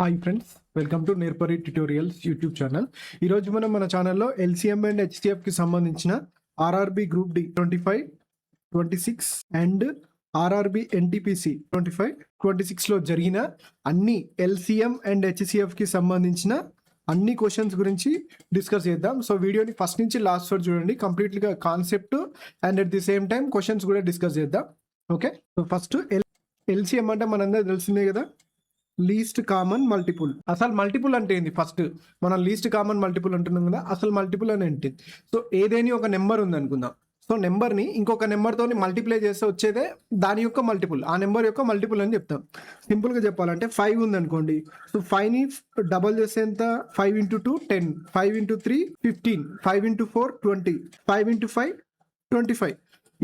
Hi friends, welcome to Nerpari tutorials YouTube channel. ఈరోజు మనం మన ఛానల్లో ఎల్సిఎం అండ్ హెచ్సిఎఫ్కి సంబంధించిన RRB group D 25, 26 and RRB NTPC 25, 26లో జరిగిన అన్ని ఎల్సిఎం అండ్ హెచ్సిఎఫ్కి సంబంధించిన అన్ని క్వశ్చన్స్ గురించి డిస్కస్ చేద్దాం. సో వీడియోని ఫస్ట్ నుంచి లాస్ట్ వరకు చూడండి, కంప్లీట్గా concept and at the same time questions కూడా డిస్కస్ చేద్దాం. ఓకే, సో ఫస్ట్ ఎల్సిఎం అంటే మనందరూ తెలిసిందే కదా, లీస్ట్ కామన్ మల్టిపుల్. అసలు మల్టిపుల్ అంటే ఏంది? ఫస్ట్ మనం లీస్ట్ కామన్ మల్టిపుల్ అంటున్నాం కదా, అసలు మల్టిపుల్ అని ఏంటి? సో ఏదేని ఒక నెంబర్ ఉంది అనుకుందాం. సో నెంబర్ని ఇంకొక నెంబర్తో మల్టిప్లై చేస్తే వచ్చేదే దాని యొక్క మల్టిపుల్, ఆ నెంబర్ యొక్క మల్టిపుల్ అని చెప్తాం. సింపుల్గా చెప్పాలంటే 5 ఉంది అనుకోండి. సో 5ని డబల్ చేస్తే ఎంత? 5 × 2 10, 5 × 3 15, 5 × 4 20, 5 × 5 25.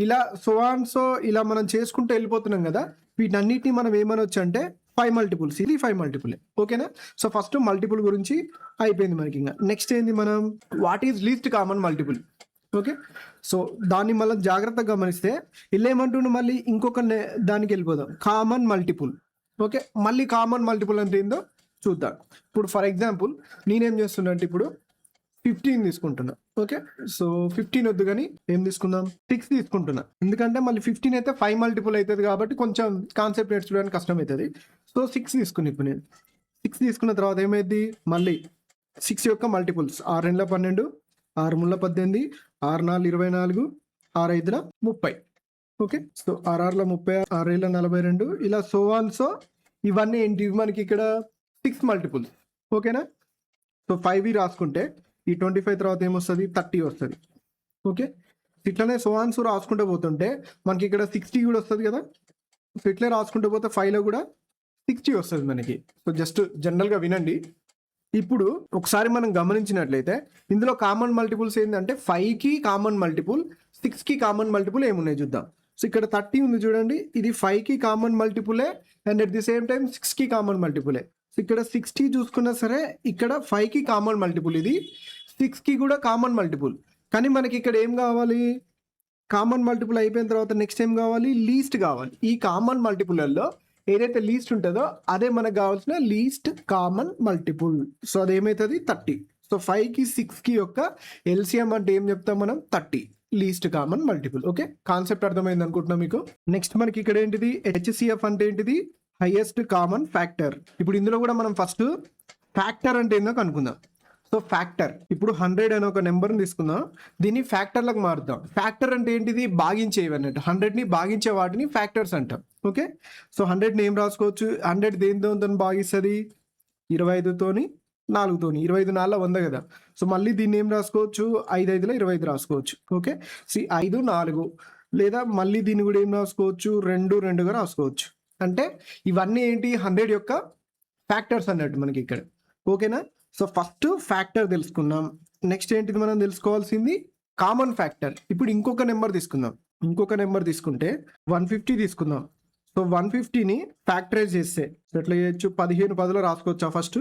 ఇలా సో ఇలా మనం చేసుకుంటూ వెళ్ళిపోతున్నాం కదా. వీటన్నిటిని మనం ఏమనొచ్చు అంటే 5 మల్టిపుల్స్. ఇది 5 మల్టిపులే. ఓకేనా? సో ఫస్ట్ మల్టిపుల్ గురించి అయిపోయింది మనకి. ఇంకా నెక్స్ట్ ఏంది, మనం what is least common multiple. Okay, so దాన్ని మళ్ళీ జాగ్రత్తగా గమనిస్తే ఇలా ఏమంటుండే, మళ్ళీ ఇంకొక దానికి వెళ్ళిపోదాం, కామన్ మల్టిపుల్. ఓకే, మళ్ళీ కామన్ మల్టిపుల్ అంటే ఏందో చూద్దాం. ఇప్పుడు ఫర్ ఎగ్జాంపుల్ నేనేం చేస్తున్నా అంటే ఇప్పుడు 15 తీసుకుంటున్నా. ఓకే, సో 15 వద్దు కానీ ఏం తీసుకుందాం, 6 తీసుకుంటున్నా. ఎందుకంటే మళ్ళీ 15 అయితే 5 మల్టిపుల్ అవుతుంది కాబట్టి కొంచెం కాన్సెప్ట్ నేర్చుకోవడానికి కష్టం అవుతుంది. సో 6 తీసుకుని ఇప్పుడు నేను 6 తీసుకున్న తర్వాత ఏమైంది, మళ్ళీ 6 యొక్క మల్టిపుల్స్ 6 × 12, 6 × 18, 6 × 24, 6 × 30. ఓకే, సో 6 × 30, 6 × 42, ఇలా సో ఇవన్నీ ఏంటి మనకి ఇక్కడ 6 మల్టిపుల్స్. ఓకేనా? సో 5 రాసుకుంటే ఈ 25 తర్వాత ఏమొస్తుంది, 30 వస్తుంది. ఓకే, ఇట్లనే సో రాసుకుంటూ పోతుంటే మనకి ఇక్కడ 60 కూడా వస్తుంది కదా. సో ఇట్లే రాసుకుంటూ పోతే 5లో కూడా 60 వస్తుంది మనకి. సో జస్ట్ జనరల్గా వినండి. ఇప్పుడు ఒకసారి మనం గమనించినట్లయితే ఇందులో కామన్ మల్టిపుల్స్ ఏంటంటే 5కి కామన్ మల్టిపుల్, 6కి కామన్ మల్టిపుల్ ఏమున్నాయి చూద్దాం. సో ఇక్కడ 30 ఉంది చూడండి, ఇది 5కి కామన్ మల్టిపులే and at the same time 6కి కామన్ మల్టిపులే. సో ఇక్కడ 60 చూసుకున్నా సరే ఇక్కడ 5కి కామన్ మల్టిపుల్, ఇది 6కి కూడా కామన్ మల్టిపుల్. కానీ మనకి ఇక్కడ ఏం కావాలి, కామన్ మల్టిపుల్ అయిపోయిన తర్వాత నెక్స్ట్ ఏం కావాలి, లీస్ట్ కావాలి. ఈ కామన్ మల్టిపుల్లో ఏదైతే లీస్ట్ ఉంటుందో అదే మనకు కావాల్సిన లీస్ట్ కామన్ మల్టిపుల్. సో అదేమవుతుంది, 30. సో 5కి 6కి యొక్క ఎల్సిఎం అంటే ఏం చెప్తాం మనం, 30 least common multiple. Okay, concept అర్థమైంది అనుకుంటున్నాం మీకు. నెక్స్ట్ మనకి ఇక్కడ ఏంటిది, హెచ్సిఎఫ్ అంటే ఏంటిది, హైయెస్ట్ కామన్ ఫ్యాక్టర్. ఇప్పుడు ఇందులో కూడా మనం ఫస్ట్ ఫ్యాక్టర్ అంటే ఏందో కనుక్కుందాం. సో ఫ్యాక్టర్, ఇప్పుడు 100 అనే ఒక నెంబర్ని తీసుకుందాం, దీన్ని ఫ్యాక్టర్లకు మారుద్దాం. ఫ్యాక్టర్ అంటే ఏంటిది, భాగించేవి అన్నట్టు. 100ని భాగించే వాటిని ఫ్యాక్టర్స్ అంటాం. ఓకే, సో 100ని ఏం రాసుకోవచ్చు, 100 దేనితో భాగిస్తుంది, 25తోని 4తోని. 25 4 100 కదా. సో మళ్ళీ దీన్ని ఏం రాసుకోవచ్చు, 5 5లో 25 రాసుకోవచ్చు. ఓకే, 5 4, లేదా మళ్ళీ దీన్ని కూడా ఏం రాసుకోవచ్చు, 2 2గా రాసుకోవచ్చు. అంటే ఇవన్నీ ఏంటి, 100 యొక్క ఫ్యాక్టర్స్ అన్నట్టు మనకి ఇక్కడ. ఓకేనా? సో ఫస్ట్ ఫ్యాక్టర్ తెలుసుకున్నాం. నెక్స్ట్ ఏంటిది మనం తెలుసుకోవాల్సింది, కామన్ ఫ్యాక్టర్. ఇప్పుడు ఇంకొక నెంబర్ తీసుకుందాం. ఇంకొక నెంబర్ తీసుకుంటే 150 తీసుకుందాం. సో 150ని ఫ్యాక్టరైజ్ చేస్తే ఎట్లా చేయొచ్చు, 15 10లో రాసుకోవచ్చా ఫస్ట్.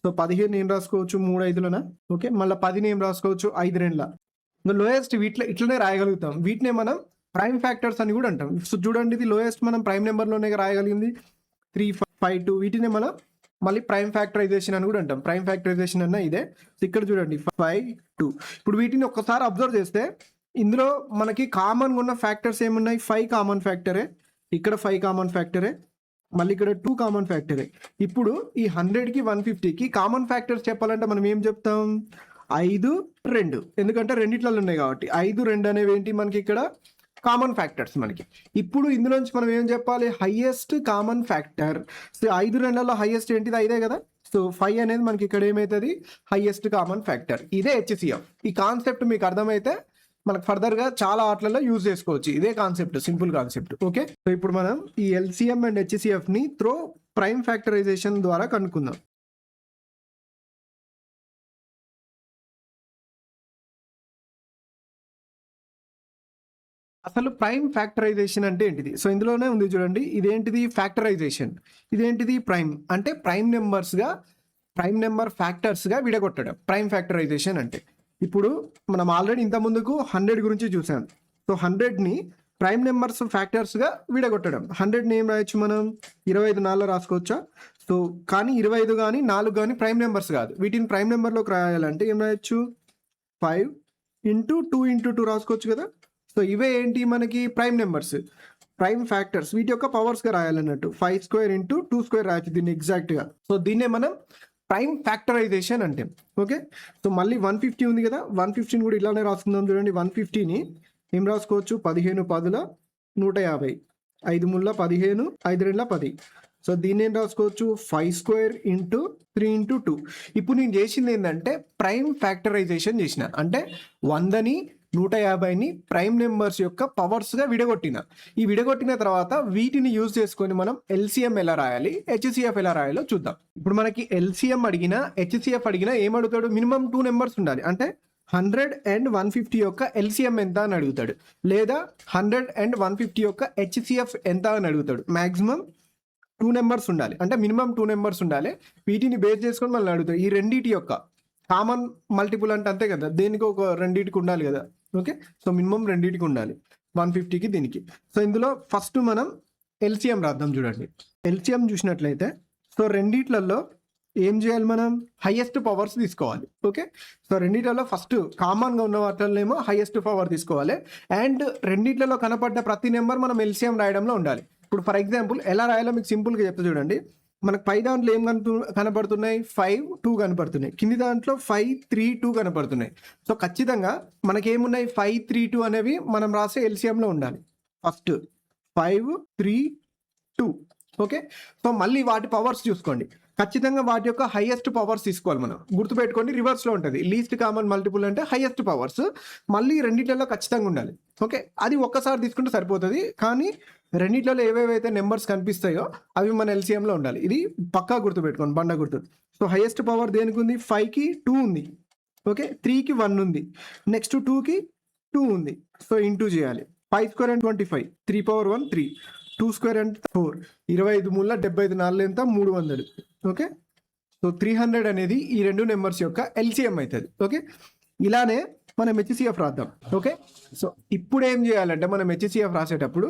సో 15 ఏం రాసుకోవచ్చు, 3 5లోనా. ఓకే, మళ్ళీ 10ని ఏం రాసుకోవచ్చు, 5 2లా. ఇంకా లోయెస్ట్ ఇట్లనే రాయగలుగుతాం. వీటినే మనం ప్రైమ్ ఫ్యాక్టర్స్ అని కూడా అంటాం. సో చూడండి, ఇది లోయెస్ట్ మనం ప్రైమ్ నెంబర్లోనే రాయగలిగింది 3 5 2. వీటినే మనం మళ్ళీ ప్రైమ్ ఫ్యాక్టరైజేషన్ అని కూడా అంటాం. ప్రైమ్ ఫ్యాక్టరైజేషన్ అన్న ఇదే. ఇక్కడ చూడండి 5 2. ఇప్పుడు వీటిని ఒక్కసారి అబ్జర్వ్ చేస్తే ఇందులో మనకి కామన్గా ఉన్న ఫ్యాక్టర్స్ ఏమున్నాయి, 5 కామన్ ఫ్యాక్టరే, ఇక్కడ 5 కామన్ ఫ్యాక్టరే, మళ్ళీ ఇక్కడ 2 కామన్ ఫ్యాక్టరే. ఇప్పుడు ఈ 100కి 150కి కామన్ ఫ్యాక్టర్స్ చెప్పాలంటే మనం ఏం చెప్తాం, 5 2. ఎందుకంటే రెండిట్లలో ఉన్నాయి కాబట్టి 5 2 అనేవి ఏంటి మనకి ఇక్కడ కామన్ ఫ్యాక్టర్స్ మనకి. ఇప్పుడు ఇందులోంచి మనం ఏం చెప్పాలి, హైయెస్ట్ కామన్ ఫ్యాక్టర్. సో 5 2లలో హైయెస్ట్ ఏంటిది, 5 కదా. సో 5 అనేది మనకి ఇక్కడ ఏమవుతుంది, హైయెస్ట్ కామన్ ఫ్యాక్టర్. ఇదే హెచ్సిఎఫ్. ఈ కాన్సెప్ట్ మీకు అర్థమైతే మనకు ఫర్దర్గా చాలా ఆటలలో యూజ్ చేసుకోవచ్చు. ఇదే concept, simple concept. Okay, so ఇప్పుడు మనం ఈ ఎల్సిఎం అండ్ హెచ్సిఎఫ్ని త్రో ప్రైమ్ ఫ్యాక్టరైజేషన్ ద్వారా కనుక్కుందాం. అసలు ప్రైమ్ ఫ్యాక్టరైజేషన్ అంటే ఏంటిది? సో ఇందులోనే ఉంది చూడండి, ఇదేంటిది ఫ్యాక్టరైజేషన్, ఇదేంటిది ప్రైమ్. అంటే ప్రైమ్ నెంబర్ ఫ్యాక్టర్స్గా విడగొట్టడం ప్రైమ్ ఫ్యాక్టరైజేషన్ అంటే. ఇప్పుడు మనం ఆల్రెడీ ఇంత ముందుకు 100 గురించి చూసాం. సో 100ని ప్రైమ్ నెంబర్స్ ఫ్యాక్టర్స్గా విడగొట్టడం. 100ని ఏం రాయొచ్చు మనం, 25 4 రాసుకోవచ్చా. సో కానీ 25 కానీ 4 కానీ ప్రైమ్ నెంబర్స్ కాదు. వీటిని ప్రైమ్ నెంబర్లోకి రాయాలంటే ఏం రాయొచ్చు, 5 ఇంటూ 2 ఇంటూ 2 రాసుకోవచ్చు కదా. సో ఇవే ఏంటి మనకి ప్రైమ్ నెంబర్స్, ప్రైమ్ ఫ్యాక్టర్స్, వీటి యొక్క పవర్స్గా రాయాలన్నట్టు. 5 స్క్వేర్ ఇంటూ 2 స్క్వేర్ రాయొచ్చు దీన్ని ఎగ్జాక్ట్గా. సో దీన్నే మనం ప్రైమ్ ఫ్యాక్టరైజేషన్ అంటే. ఓకే, సో మళ్ళీ 150 ఉంది కదా, 150ని కూడా ఇలానే రాసుకుందాం చూడండి. 150ని ఏం రాసుకోవచ్చు, 15 10ల 150, 5 ముళ్ళ 15, 5 2 10. సో దీన్ని ఏం రాసుకోవచ్చు, 5 స్క్వేర్ ఇంటూ 3 ఇంటూ 2. ఇప్పుడు నేను చేసింది ఏంటంటే ప్రైమ్ ఫ్యాక్టరైజేషన్ చేసిన, అంటే 100ని 150ని ప్రైమ్ నెంబర్స్ యొక్క పవర్స్గా విడగొట్టిన. ఈ విడగొట్టిన తర్వాత వీటిని యూజ్ చేసుకొని మనం ఎల్సిఎం ఎలా రాయాలి, హెచ్సిఎఫ్ ఎలా రాయాలో చూద్దాం. ఇప్పుడు మనకి ఎల్సిఎం అడిగినా హెచ్సిఎఫ్ అడిగినా ఏమడుగుతాడు, మినిమం 2 నెంబర్స్ ఉండాలి. అంటే 100 అండ్ 150 యొక్క ఎల్సిఎం ఎంత అని అడుగుతాడు, లేదా 100 అండ్ 150 యొక్క హెచ్సిఎఫ్ ఎంత అని అడుగుతాడు. మ్యాక్సిమం 2 నెంబర్స్ ఉండాలి, అంటే మినిమం 2 నెంబర్స్ ఉండాలి. వీటిని బేస్ చేసుకొని మళ్ళీ అడుగుతాడు. ఈ రెండింటి యొక్క కామన్ మల్టిపుల్ అంటే అంతే కదా, దేనికి ఒక రెండింటికి ఉండాలి కదా. ఓకే, సో మినిమం రెండింటికి ఉండాలి, 150కి దీనికి. సో ఇందులో ఫస్ట్ మనం ఎల్సిఎం రాద్దాం చూడండి. ఎల్సిఎం చూసినట్లయితే సో రెండిట్లలో ఏం చేయాలి, మనం హైయెస్ట్ పవర్స్ తీసుకోవాలి. ఓకే, సో రెండిట్లలో ఫస్ట్ కామన్గా ఉన్న వాటిల్లోనేమో హైయెస్ట్ పవర్ తీసుకోవాలి. అండ్ రెండిట్లలో కనపడ్డ ప్రతి నెంబర్ మనం ఎల్సిఎం రాయడంలో ఉండాలి. ఇప్పుడు ఫర్ ఎగ్జాంపుల్ ఎలా రాయాలో మీకు సింపుల్గా చెప్తా చూడండి. మనకు పై దాంట్లో ఏం కనపడుతున్నాయి, 5 2 కనపడుతున్నాయి. కింది దాంట్లో 5 3 2 కనపడుతున్నాయి. సో ఖచ్చితంగా మనకేమున్నాయి, 5 3 2 అనేవి మనం రాసే ఎల్సిఎంలో ఉండాలి. ఫస్ట్ 5 3 2. ఓకే, సో మళ్ళీ వాటి పవర్స్ చూసుకోండి. ఖచ్చితంగా వాటి యొక్క హైయెస్ట్ పవర్స్ తీసుకోవాలి. మనం గుర్తుపెట్టుకోండి, రివర్స్లో ఉంటుంది. లీస్ట్ కామన్ మల్టిపుల్ అంటే హైయెస్ట్ పవర్స్, మళ్ళీ రెండిట్లలో ఖచ్చితంగా ఉండాలి. ఓకే, అది ఒక్కసారి తీసుకుంటే సరిపోతుంది. కానీ రెండిట్లలో ఏవేవైతే నెంబర్స్ కనిపిస్తాయో అవి మన ఎల్సిఎంలో ఉండాలి. ఇది పక్కా గుర్తుపెట్టుకోండి, బండ గుర్తు. సో హైయెస్ట్ పవర్ దేనికి ఉంది, 5కి 2 ఉంది. ఓకే, 3కి 1 ఉంది. నెక్స్ట్ 2కి 2 ఉంది. సో ఇంటూ చేయాలి. 5 square and 25, 3 power 1 3, 2 square and 4, 25 ముళ్ళ 75 4 ఎంత 300. ఓకే, సో 300 అనేది ఈ రెండు నెంబర్స్ యొక్క ఎల్సిఎం అవుతుంది. ఓకే, ఇలానే మనం హెచ్సిఎఫ్ రాద్దాం. ఓకే, సో ఇప్పుడు ఏం చేయాలంటే మనం హెచ్సిఎఫ్ రాసేటప్పుడు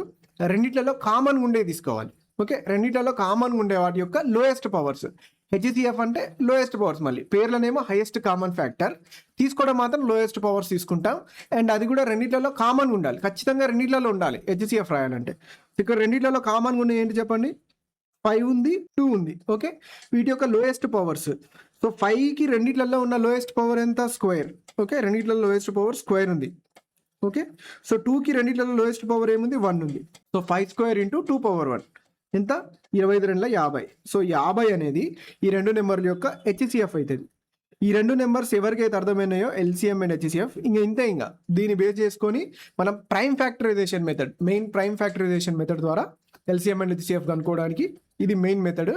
రెండిట్లలో కామన్ ఉండే తీసుకోవాలి. ఓకే, రెండిట్లలో కామన్ ఉండే వాటి యొక్క లోయెస్ట్ పవర్స్. హెచ్సిఎఫ్ అంటే లోయెస్ట్ పవర్స్, మళ్ళీ పేర్లనేమో హైయెస్ట్ కామన్ ఫ్యాక్టర్, తీసుకోవడం మాత్రం లోయెస్ట్ పవర్స్ తీసుకుంటాం. అండ్ అది కూడా రెండిట్లలో కామన్ ఉండాలి, ఖచ్చితంగా రెండిట్లలో ఉండాలి హెచ్సిఎఫ్ రాయాలంటే. ఇక్కడ రెండిట్లలో కామన్గా ఉన్నాయి ఏంటి చెప్పండి, 5 ఉంది 2 ఉంది. ఓకే, వీటి యొక్క లోయెస్ట్ పవర్స్. సో 5కి రెండిట్లలో ఉన్న లోయెస్ట్ పవర్ ఎంత, స్క్వేర్. ఓకే, రెండిట్లలో లోయెస్ట్ పవర్ స్క్వేర్ ఉంది. ఓకే, సో 2కి రెండిట్లలో లోయెస్ట్ పవర్ ఏముంది, 1 ఉంది. సో 5 స్క్వేర్ ఇంటూ 2 పవర్ 1 ఎంత, 25 2 50. సో 50 అనేది ఈ రెండు నెంబర్ల యొక్క హెచ్సిఎఫ్ అవుతుంది. ఈ రెండు నెంబర్స్ ఎవరికైతే అర్థమైనాయో ఎల్సిఎం అండ్ హెచ్సిఎఫ్, ఇంతే. ఇంకా దీన్ని బేస్ చేసుకొని మనం prime factorization method, main prime factorization method ద్వారా ఎల్సిఎం అండ్ హెచ్సిఎఫ్ కనుక్కోవడానికి ఇది మెయిన్ మెథడ్.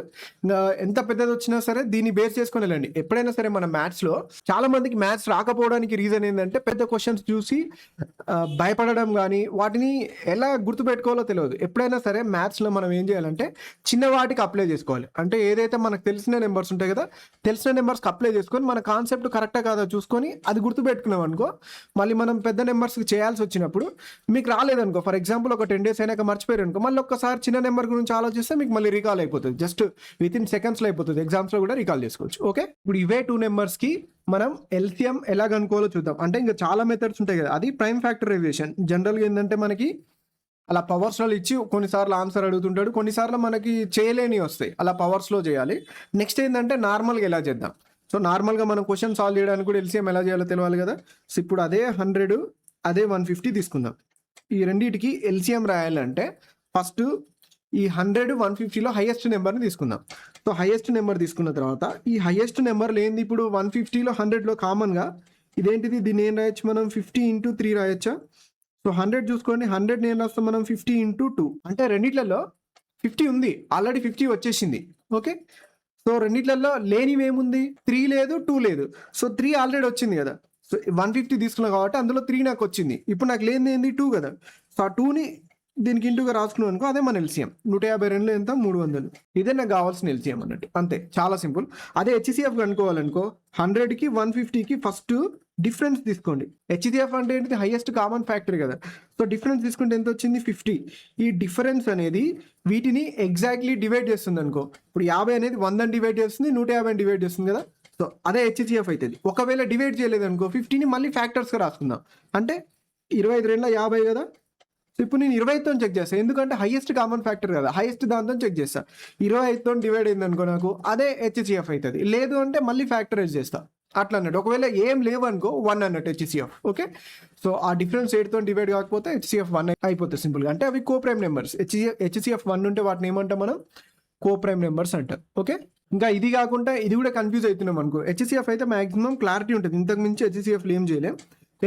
ఎంత పెద్దది వచ్చినా సరే దీన్ని బేస్ చేసుకొని వెళ్ళండి. ఎప్పుడైనా సరే మన మ్యాథ్స్లో చాలా మందికి మ్యాథ్స్ రాకపోవడానికి రీజన్ ఏంటంటే పెద్ద క్వశ్చన్స్ చూసి భయపడడం, కానీ వాటిని ఎలా గుర్తుపెట్టుకోవాలో తెలియదు. ఎప్పుడైనా సరే మ్యాథ్స్లో మనం ఏం చేయాలంటే చిన్న వాటికి అప్లై చేసుకోవాలి. అంటే ఏదైతే మనకు తెలిసిన నెంబర్స్ ఉంటాయి కదా, తెలిసిన నెంబర్స్కి అప్లై చేసుకొని మన కాన్సెప్ట్ కరెక్టా కాదో చూసుకొని అది గుర్తుపెట్టుకున్నాం అనుకో, మళ్ళీ మనం పెద్ద నెంబర్స్కి చేయాల్సి వచ్చినప్పుడు మీకు రాలేదనుకో, ఫర్ ఎగ్జాంపుల్ ఒక 10 days అయినాక మర్చిపోయారు అనుకో, మళ్ళీ ఒక్కసారి చిన్న నెంబర్ గురించి ఆలోచిస్తే మీకు మళ్ళీ రికాల్ అయిపోతుంది. జస్ట్ విత్ ఇన్ సెకండ్స్లో అయిపోతుంది. ఎగ్జామ్స్లో కూడా రికాల్ చేసుకోవచ్చు. ఓకే, ఇప్పుడు ఇవే 2 నెంబర్స్కి మనం ఎల్సిఎం ఎలా కనుక్కోవాలో చూద్దాం. అంటే ఇంకా చాలా మెథడ్స్ ఉంటాయి కదా, అది ప్రైమ్ ఫ్యాక్టరైజేషన్. జనరల్గా ఏంటంటే మనకి అలా పవర్స్లో ఇచ్చి కొన్నిసార్లు ఆన్సర్ అడుగుతుంటాడు, కొన్నిసార్లు మనకి చేయలేని వస్తాయి, అలా పవర్స్లో చేయాలి. నెక్స్ట్ ఏంటంటే నార్మల్గా ఎలా చేద్దాం. సో నార్మల్గా మనం క్వశ్చన్ సాల్వ్ చేయడానికి కూడా ఎల్సిఎం ఎలా చేయాలో తెలియాలి కదా. సో ఇప్పుడు అదే 100 అదే 150 తీసుకుందాం. ఈ రెండింటికి ఎల్సిఎం రాయాలంటే ఫస్ట్ ఈ 100 150లో హైయెస్ట్ నెంబర్ని తీసుకుందాం. సో హైయెస్ట్ నెంబర్ తీసుకున్న తర్వాత ఈ హైయెస్ట్ నెంబర్లు ఏంది, ఇప్పుడు 150లో 100లో కామన్గా ఇదేంటిది, దీన్ని ఏం రాయొచ్చు మనం, 50 ఇంటూ 3 రాయొచ్చా. సో 100 చూసుకోండి, 100 నేను రాస్తాం మనం 50 ఇంటూ 2. అంటే రెండిట్లలో 50 ఉంది, ఆల్రెడీ 50 వచ్చేసింది. ఓకే, సో రెండిట్లలో లేనివి ఏముంది, 3 లేదు 2 లేదు. సో 3 ఆల్రెడీ వచ్చింది కదా. సో 150 తీసుకున్నా కాబట్టి అందులో 3 నాకు వచ్చింది. ఇప్పుడు నాకు లేనిది ఏంది, 2 కదా. సో ఆ 2ని దీనికి ఇంటూగా రాసుకున్నాం అనుకో, అదే మన ఎల్సిఎం. 152 ఎంత 300. ఇదే నాకు కావాల్సిన ఎల్సిఎం అన్నట్టు, అంతే, చాలా సింపుల్. అదే హెచ్సిఎఫ్ కనుక్కోవాలనుకో 100కి 150కి ఫస్ట్ డిఫరెన్స్ తీసుకోండి. హెచ్సిఎఫ్ అంటే ఏంటిది, హైయెస్ట్ కామన్ ఫ్యాక్టర్ కదా. సో డిఫరెన్స్ తీసుకుంటే ఎంత వచ్చింది, 50. ఈ డిఫరెన్స్ అనేది వీటిని ఎగ్జాక్ట్లీ డివైడ్ చేస్తుంది అనుకో. ఇప్పుడు 50 అనేది 100 డివైడ్ చేస్తుంది, 150 డివైడ్ చేస్తుంది కదా. సో అదే హెచ్సిఎఫ్ అవుతుంది. ఒకవేళ డివైడ్ చేయలేదు అనుకో 50ని మళ్ళీ ఫ్యాక్టర్స్గా రాసుకుందాం. అంటే 25 2 50 కదా. సో ఇప్పుడు నేను 25తో చెక్ చేస్తాను, ఎందుకంటే హైయెస్ట్ కామన్ ఫ్యాక్టర్ కదా, హైయెస్ట్ దాంతో చెక్ చేస్తా. 25తో డివైడ్ అయింది అనుకో నాకు, అదే హెచ్సిఎఫ్ అవుతుంది. లేదు అంటే మళ్ళీ ఫ్యాక్టరైజ్ చేస్తా, అట్లా అన్నట్టు. ఒకవేళ ఏం లేవు అనుకో 1 అన్నట్టు హెచ్సిఎఫ్. ఓకే, సో ఆ డిఫరెన్స్ 8తో డివైడ్ కాకపోతే హెచ్సిఎఫ్ 1 అయిపోతుంది సింపుల్గా. అంటే అవి కో ప్రైమ్ నెంబర్స్. హెచ్సిఎఫ్ 1 ఉంటే వాటిని ఏమంటాం మనం, కో ప్రైమ్ నెంబర్స్ అంటారు. ఓకే, ఇంకా ఇది కాకుండా ఇది కూడా కన్ఫ్యూజ్ అవుతున్నాం అనుకో. హెచ్సిఎఫ్ అయితే మాక్సిమం క్లారిటీ ఉంటుంది, ఇంతకు మించి హెచ్సిఎఫ్లు ఏం చేయలేం.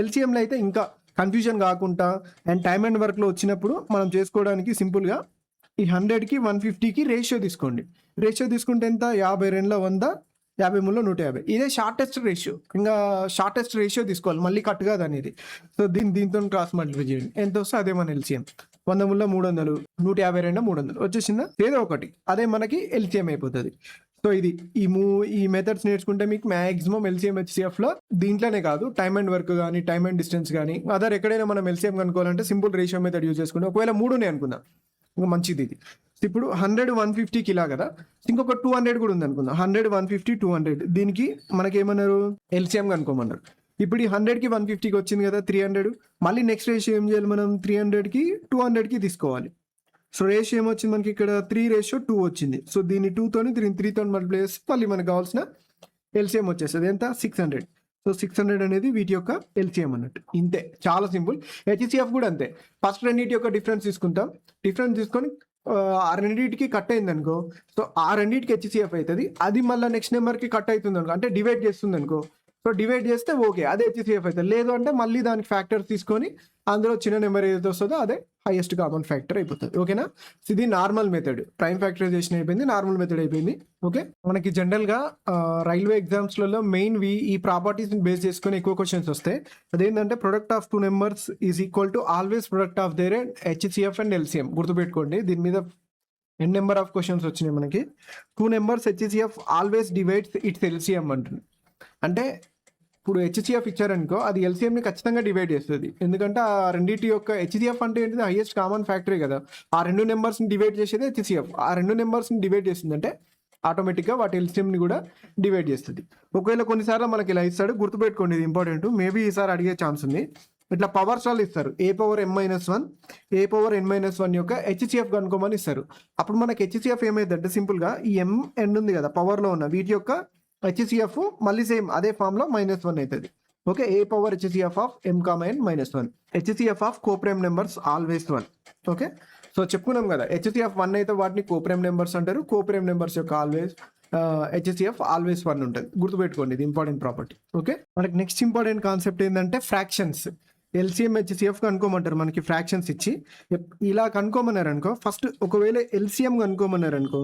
ఎల్సిఎంలో అయితే ఇంకా కన్ఫ్యూజన్ కాకుండా అండ్ టైమ్ అండ్ వర్క్లో వచ్చినప్పుడు మనం చేసుకోవడానికి సింపుల్గా ఈ 100కి 150కి రేషియో తీసుకోండి. రేషియో తీసుకుంటే ఎంత, 50 2 100, 50 3 150. ఇదే షార్టెస్ట్ రేషియో. ఇంకా షార్టెస్ట్ రేషియో తీసుకోవాలి, మళ్ళీ కట్ కాదు అనేది. సో దీంతో క్రాస్ మల్టిప్లై చేయండి, ఎంత వస్తే అదే మన ఎల్సిఎం. 100 300, 152 300 వచ్చేసిందా, ఏదో ఒకటి అదే మనకి ఎల్సిఎం అయిపోతుంది. సో ఇది ఈ మెథడ్స్ నేర్చుకుంటే మీకు మ్యాక్సిమం ఎల్సిఎం హెచ్సిఎఫ్లో దీంట్లోనే కాదు, టైమ్ అండ్ వర్క్ కానీ, టైమ్ అండ్ డిస్టెన్స్ కానీ, అదర్ ఎక్కడైనా మనం ఎల్సిఎం కనుక్కోవాలంటే సింపుల్ రేషియో మెథడ్ యూజ్ చేసుకుంటే, ఒకవేళ 3 అనుకుందాం ఇంకా మంచిది ఇది. ఇప్పుడు 100 150కి ఇలా కదా, ఇంకొక 200 కూడా ఉంది అనుకుందాం. 100 150 200, దీనికి మనకి ఏమన్నారు, ఎల్సిఎం కనుక్కోమన్నారు. ఇప్పుడు ఈ 100కి 150కి వచ్చింది కదా 300. మళ్ళీ నెక్స్ట్ రేషియో ఏం చేయాలి మనం, 300కి 200కి తీసుకోవాలి. సో రేషియో ఏమొచ్చింది మనకి ఇక్కడ, 3:2 వచ్చింది. సో దీన్ని 2తోని 3తో మల్టిప్లై చేసి మళ్ళీ మనకు కావాల్సిన ఎల్సిఎం వచ్చేస్తుంది ఎంత, 600. సో 600 అనేది వీటి యొక్క ఎల్సిఎం అన్నట్టు. ఇంతే, చాలా సింపుల్. హెచ్సిఎఫ్ కూడా అంతే. ఫస్ట్ రెండింటి యొక్క డిఫరెన్స్ తీసుకుంటాం, డిఫరెన్స్ తీసుకొని ఆ రెండింటికి కట్ అయింది అనుకో, సో ఆ రెండింటికి హెచ్సిఎఫ్ అవుతుంది. అది మళ్ళీ నెక్స్ట్ నెంబర్కి కట్ అవుతుంది అనుకో, అంటే డివైడ్ చేస్తుంది అనుకో. సో డివైడ్ చేస్తే ఓకే, అదే హెచ్సిఎఫ్ అవుతుంది. లేదు అంటే మళ్ళీ దానికి ఫ్యాక్టర్ తీసుకొని అందులో చిన్న నెంబర్ ఏదైతే వస్తుందో అదే హైయెస్ట్ కామన్ ఫ్యాక్టర్ అయిపోతుంది. ఓకేనా, ఇది నార్మల్ మెథడ్. ప్రైమ్ ఫ్యాక్టరైజేషన్ అయిపోయింది, నార్మల్ మెథడ్ అయిపోయింది. ఓకే, మనకి జనరల్గా రైల్వే ఎగ్జామ్స్లలో మెయిన్ ఈ ప్రాపర్టీస్ని బేస్ చేసుకొని ఎక్కువ క్వశ్చన్స్ వస్తాయి. అదేంటంటే product of 2 numbers is equal to always product of their HCF and LCM. గుర్తుపెట్టుకోండి, దీని మీద ఎన్ నెంబర్ ఆఫ్ క్వశ్చన్స్ వచ్చినాయి మనకి. 2 numbers HCF always divides it's LCM అంటుంది. అంటే ఇప్పుడు హెచ్సిఎఫ్ ఇచ్చారనుకో, అది ఎల్సిఎంని ఖచ్చితంగా డివైడ్ చేస్తుంది. ఎందుకంటే ఆ రెండింటి యొక్క హెచ్సిఎఫ్ అంటే ఏంటిది, హైయెస్ట్ కామన్ ఫ్యాక్టరీ కదా. ఆ 2 numbers డివైడ్ చేసేది హెచ్సిఎఫ్. ఆ 2 numbers డివైడ్ చేసిందంటే ఆటోమేటిక్గా వాటి ఎల్సిఎంని కూడా డివైడ్ చేస్తుంది. ఒకవేళ కొన్నిసార్లు మనకి ఇలా ఇస్తాడు, గుర్తుపెట్టుకోండి, ఇది ఇంపార్టెంట్. మేబీ ఈసారి అడిగే ఛాన్స్ ఉంది. ఇట్లా పవర్స్ వాళ్ళు ఇస్తారు, a⁻m−1 a⁻n−1 యొక్క హెచ్సిఎఫ్ కనుక్కోమని ఇస్తారు. అప్పుడు మనకి హెచ్సిఎఫ్ ఏమైందంటే సింపుల్గా ఈ m(n) ఉంది కదా పవర్లో ఉన్న, వీటి యొక్క హెచ్సిఎఫ్ మళ్ళీ సేమ్ అదే ఫామ్లో -1 అవుతుంది. Okay, a⁻hcf of m(n−1). HCF of coprime numbers always 1. Okay, so చెప్పుకున్నాం కదా, హెచ్సిఎఫ్ 1 అయితే వాటిని కోప్రైమ్ నెంబర్స్ అంటారు. కోప్రైమ్ నెంబర్స్ యొక్క హెచ్సిఎఫ్ ఆల్వేస్ 1 ఉంటుంది. గుర్తుపెట్టుకోండి, ఇది ఇంపార్టెంట్ ప్రాపర్టీ. ఓకే, మనకి నెక్స్ట్ ఇంపార్టెంట్ కాన్సెప్ట్ ఏంటంటే ఫ్రాక్షన్స్. ఎల్సిఎం హెచ్సిఎఫ్ కనుక్కోమంటారు మనకి, ఫ్రాక్షన్స్ ఇచ్చి ఇలా కనుక్కోమన్నారు అనుకో. ఫస్ట్ ఒకవేళ ఎల్సిఎం కనుక్కోమన్నారు అనుకో,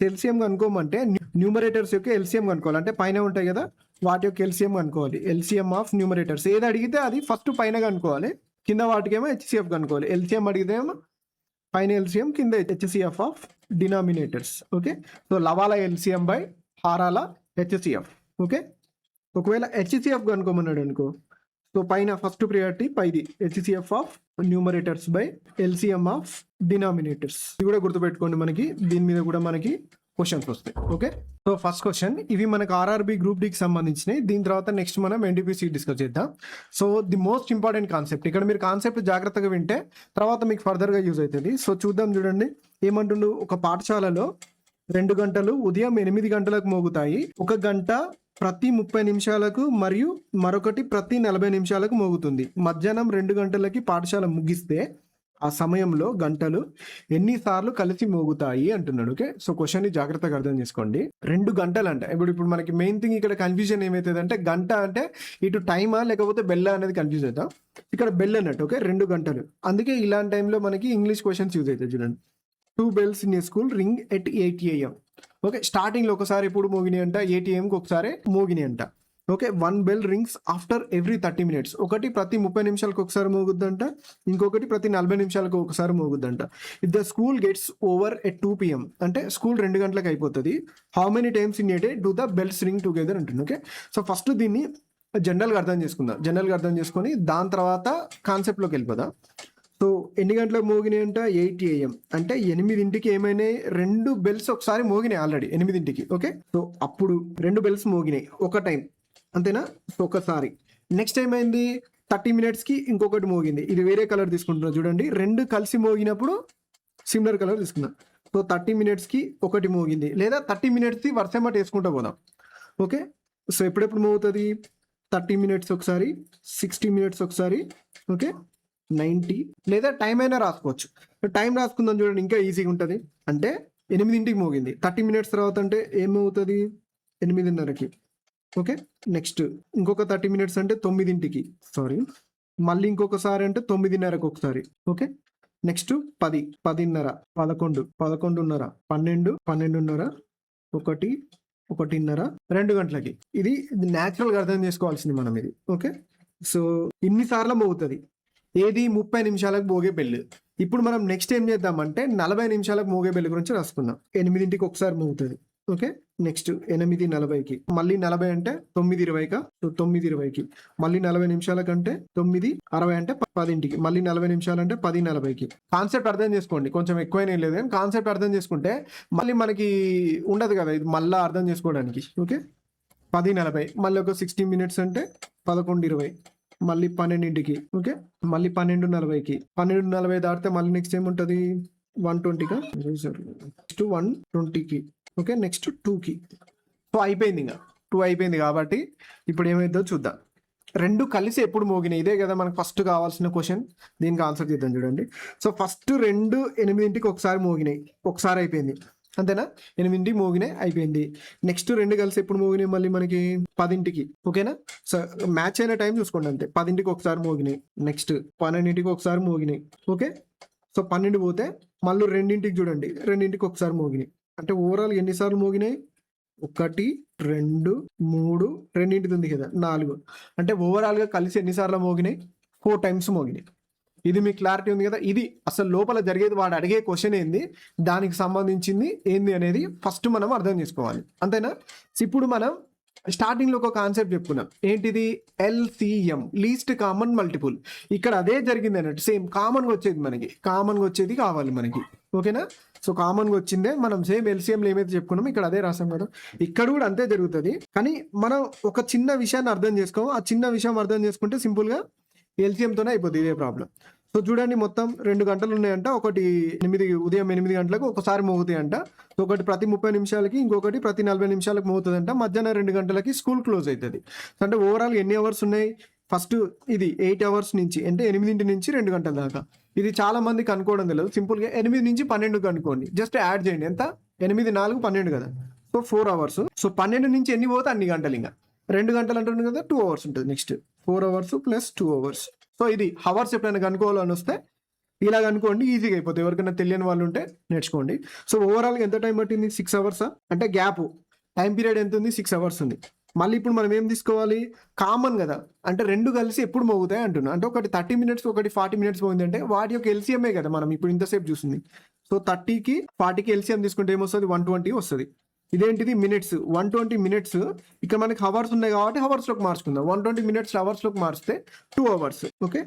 ఎల్సిఎం కనుక్కోమంటే న్యూమరేటర్స్ యొక్క ఎల్సిఎం కనుక్కోవాలి. అంటే పైన ఉంటాయి కదా, వాటి యొక్క ఎల్సిఎం కనుక్కోవాలి. ఎల్సిఎం ఆఫ్ న్యూమరేటర్స్ ఏది అడిగితే అది ఫస్ట్ పైన కనుక్కోవాలి, కింద వాటికేమో హెచ్సిఎఫ్ కనుక్కోవాలి. ఎల్సిఎం అడిగితే ఏమో పైన ఎల్సిఎం, కింద HCF of denominators. Okay, so లవాల ఎల్సిఎం బై హారాల హెచ్సిఎఫ్. ఓకే, ఒకవేళ హెచ్సిఎఫ్ కనుక్కోమన్నాడు అనుకో, సో పైన ఫస్ట్ ప్రియారిటీ పైది HCF of numerators by LCM of denominators. ఇది కూడా గుర్తుపెట్టుకోండి, మనకి దీని మీద కూడా మనకి క్వశ్చన్స్ వస్తాయి. ఓకే, సో ఫస్ట్ క్వశ్చన్, ఇవి మనకు ఆర్ఆర్బి గ్రూప్ డికి సంబంధించినవి. దీని తర్వాత నెక్స్ట్ మనం ఎన్టీపీసీ డిస్కస్ చేద్దాం. So the most important concept, ఇక్కడ మీరు కాన్సెప్ట్ జాగ్రత్తగా వింటే తర్వాత మీకు ఫర్దర్గా యూజ్ అవుతుంది. సో చూద్దాం, చూడండి ఏమంటుండు. ఒక పాఠశాలలో 2 గంటలు ఉదయం 8 గంటలకు మోగుతాయి. 1 గంట ప్రతి 30 నిమిషాలకు మరియు మరొకటి ప్రతి 40 నిమిషాలకు మోగుతుంది. మధ్యాహ్నం 2 గంటలకి పాఠశాల ముగిస్తే ఆ సమయంలో గంటలు ఎన్నిసార్లు కలిసి మోగుతాయి అంటున్నాడు. ఓకే, సో క్వశ్చన్ని జాగ్రత్తగా అర్థం చేసుకోండి. 2 గంటలు అంటే ఇప్పుడు మనకి మెయిన్ థింగ్ ఇక్కడ కన్ఫ్యూజన్ ఏమవుతుంది అంటే, గంట అంటే ఇటు టైమా లేకపోతే బెల్ అనేది కన్ఫ్యూజ్ అవుతాం. ఇక్కడ బెల్ అన్నట్టు. ఓకే, 2 గంటలు. అందుకే ఇలాంటి టైంలో మనకి ఇంగ్లీష్ క్వశ్చన్స్ యూజ్ అవుతాయి. చూడండి, 2 bells in a school ring at 8 AM. Okay, స్టార్టింగ్లో ఒకసారి ఎప్పుడు మోగినాయి అంట, 8 AM ఒకసారి మోగినాయి అంట. Okay, 1 bell rings after every 30 minutes. ఒకటి ప్రతి 30 నిమిషాలకు ఒకసారి మోగుద్దంట, ఇంకొకటి ప్రతి 40 నిమిషాలకు ఒకసారి మోగుద్దంట. If the school gets over at 2 PM, అంటే స్కూల్ 2 గంటలకు అయిపోతుంది. How many times in a day do the bells ring together అంటుంది. ఓకే, సో ఫస్ట్ దీన్ని జనరల్గా అర్థం చేసుకుందాం. జనరల్గా అర్థం చేసుకొని దాని తర్వాత కాన్సెప్ట్లోకి వెళ్ళిపోదాం. సో ఎన్ని గంటలకు మోగినాయి అంట? 8 AM, అంటే 8ంటికి ఏమైనా 2 బెల్స్ ఒకసారి మోగినాయి ఆల్రెడీ 8ంటికి. ఓకే, సో అప్పుడు 2 బెల్స్ మోగినాయి ఒక టైం, అంతేనా? సో ఒకసారి. నెక్స్ట్ ఏమైంది? 30 మినిట్స్కి ఇంకొకటి మోగింది. ఇది వేరే కలర్ తీసుకుంటున్నా చూడండి. 2 కలిసి మోగినప్పుడు సిమిలర్ కలర్ తీసుకుందాం. సో 30 మినిట్స్కి ఒకటి మోగింది, లేదా 30 మినిట్స్కి వర్షం వేసుకుంటూ పోదాం. ఓకే, సో ఎప్పుడెప్పుడు మోగుతుంది? 30 మినిట్స్ ఒకసారి, 60 మినిట్స్ ఒకసారి, ఓకే 90, లేదా టైం అయినా రాసుకోవచ్చు. టైం రాసుకుందాం చూడండి, ఇంకా ఈజీగా ఉంటుంది. అంటే 8ంటికి మోగింది, 30 మినిట్స్ తర్వాత అంటే ఏమవుతుంది? 8:30కి. ఓకే, నెక్స్ట్ ఇంకొక 30 మినిట్స్ అంటే 9ంటికి, సారీ, మళ్ళీ ఇంకొకసారి అంటే 9:30కి ఒకసారి. ఓకే, నెక్స్ట్ 10, 10:30, 11, 11:30, 12, 12:30, 1, 1:30, 2 గంటలకి. ఇది న్యాచురల్గా అర్థం చేసుకోవాల్సింది మనం ఇది. ఓకే, సో ఇన్నిసార్లు మోగుతుంది. ఏది? 30 నిమిషాలకు మోగే బెల్. ఇప్పుడు మనం నెక్స్ట్ ఏం చేద్దామంటే 40 నిమిషాలకు మోగే బెల్ గురించి రాసుకుందాం. 8ంటికి ఒకసారి మోగుతుంది. ఓకే, నెక్స్ట్ 8:40కి, మళ్ళీ 40 అంటే 9:20కా, సో 9:20కి, మళ్ళీ 40 నిమిషాలకంటే 9:60 అంటే 10ంటికి, మళ్ళీ 40 నిమిషాలంటే 10:40కి. కాన్సెప్ట్ అర్థం చేసుకోండి, కొంచెం ఎక్కువైనా లేదు కానీ కాన్సెప్ట్ అర్థం చేసుకుంటే మళ్ళీ మనకి ఉండదు కదా ఇది మళ్ళీ అర్థం చేసుకోవడానికి. ఓకే, 10:40, మళ్ళీ ఒక 60 మినిట్స్ అంటే 11:20, మళ్ళీ 12ంటికి. ఓకే, మళ్ళీ 12:40కి, 12:40 దాటితే మళ్ళీ నెక్స్ట్ ఏముంటుంది? 1:20కా, నెక్స్ట్ 1:20కి. ఓకే, నెక్స్ట్ 2కి. సో అయిపోయింది, ఇంకా 2 అయిపోయింది. కాబట్టి ఇప్పుడు ఏమైందో చూద్దాం. 2 కలిసి ఎప్పుడు మోగినాయి? ఇదే కదా మనకు ఫస్ట్ కావాల్సిన క్వశ్చన్. దీనికి ఆన్సర్ చేద్దాం చూడండి. సో ఫస్ట్ 2 8ంటికి ఒకసారి మోగినాయి, ఒకసారి అయిపోయింది, అంతేనా? 8ంటికి మోగినాయి, అయిపోయింది. నెక్స్ట్ 2 కలిసి ఎప్పుడు మోగినాయి? మళ్ళీ మనకి 10ంటికి. ఓకేనా? సో మ్యాచ్ అయిన టైం చూసుకోండి అంతే. 10ంటికి ఒకసారి మోగినాయి, నెక్స్ట్ 12ంటికి ఒకసారి మోగినాయి. ఓకే, సో 12 పోతే మళ్ళీ 2ంటికి చూడండి, 2ంటికి ఒకసారి మోగినాయి. అంటే ఓవరాల్ ఎన్నిసార్లు మోగినాయి? 1, 2, 3, 2ంటిది ఉంది కదా 4. అంటే ఓవరాల్గా కలిసి ఎన్నిసార్లు మోగినాయి? 4 టైమ్స్ మోగినాయి. ఇది మీకు క్లారిటీ ఉంది కదా? ఇది అసలు లోపల జరిగేది, వాడు అడిగే క్వశ్చన్ ఏంది, దానికి సంబంధించింది ఏంది అనేది ఫస్ట్ మనం అర్థం చేసుకోవాలి, అంతేనా? ఇప్పుడు మనం స్టార్టింగ్లో ఒక కాన్సెప్ట్ చెప్పుకున్నాం. ఏంటిది? LCM, least common multiple. ఇక్కడ అదే జరిగింది అన్నట్టు, సేమ్ కామన్గా వచ్చేది, మనకి కామన్గా వచ్చేది కావాలి మనకి. ఓకేనా? సో కామన్గా వచ్చిందే మనం సేమ్ LCMలో ఏమైతే చెప్పుకున్నామో ఇక్కడ అదే రాసాం కదా. ఇక్కడ కూడా అంతే జరుగుతుంది. కానీ మనం ఒక చిన్న విషయాన్ని అర్థం చేసుకోము. ఆ చిన్న విషయం అర్థం చేసుకుంటే సింపుల్గా LCMతోనే అయిపోతుంది ఇదే ప్రాబ్లం. సో చూడండి, మొత్తం 2 గంటలు ఉన్నాయంట. ఒకటి ఉదయం 8 గంటలకు ఒకసారి మోగుతాయంట. సో ఒకటి ప్రతి 30 నిమిషాలకి, ఇంకొకటి ప్రతి 40 నిమిషాలకు మోగుతుందంట. మధ్యాహ్నం 2 గంటలకి స్కూల్ క్లోజ్ అవుతుంది. అంటే ఓవరాల్ ఎన్ని అవర్స్ ఉన్నాయి? ఫస్ట్ ఇది 8 అవర్స్ నుంచి, అంటే 8 నుంచి 2 గంటల దాకా. ఇది చాలా మందికి అనుకోవడం తెలియదు. సింపుల్గా 8 నుంచి 12 అనుకోండి, జస్ట్ యాడ్ చేయండి. ఎంత? 8, 4, 12 కదా. So 4 hours. సో 12 నుంచి ఎన్ని పోతే అన్ని గంటలు. ఇంకా 2 గంటలు అంటుంది కదా, 2 అవర్స్ ఉంటుంది. Next 4 hours plus 2 hours. So ఇది అవర్స్ ఎప్పుడైనా కనుక్కోవాలని వస్తే ఇలా కనుక్కోండి, ఈజీగా అయిపోతుంది. ఎవరికైనా తెలియని వాళ్ళు ఉంటే నేర్చుకోండి. సో ఓవరాల్గా ఎంత టైం పట్టింది? 6 అవర్సా? అంటే గ్యాప్ టైం పీరియడ్ ఎంత ఉంది? 6 అవర్స్ ఉంది. మళ్ళీ ఇప్పుడు మనం ఏం తీసుకోవాలి? కామన్ కదా, అంటే 2 కలిసి ఎప్పుడు మోగుతాయి అంటున్నా. అంటే ఒకటి 30 మినిట్స్, ఒకటి 40 మినిట్స్ పోయింది అంటే వాటి యొక్క LCMే కదా మనం ఇప్పుడు ఇంతసేపు చూసింది. సో 30కి 40కి LCM తీసుకుంటే ఏమొస్తుంది? 120 వస్తుంది. ఇదేంటిది? మినిట్స్. 120 మినిట్స్. ఇక్కడ మనకి అవర్స్ ఉన్నాయి కాబట్టి అవర్స్లోకి మార్చుకుందాం. 120 మినిట్స్ అవర్స్లోకి మార్చితే 2 అవర్స్. ఓకే,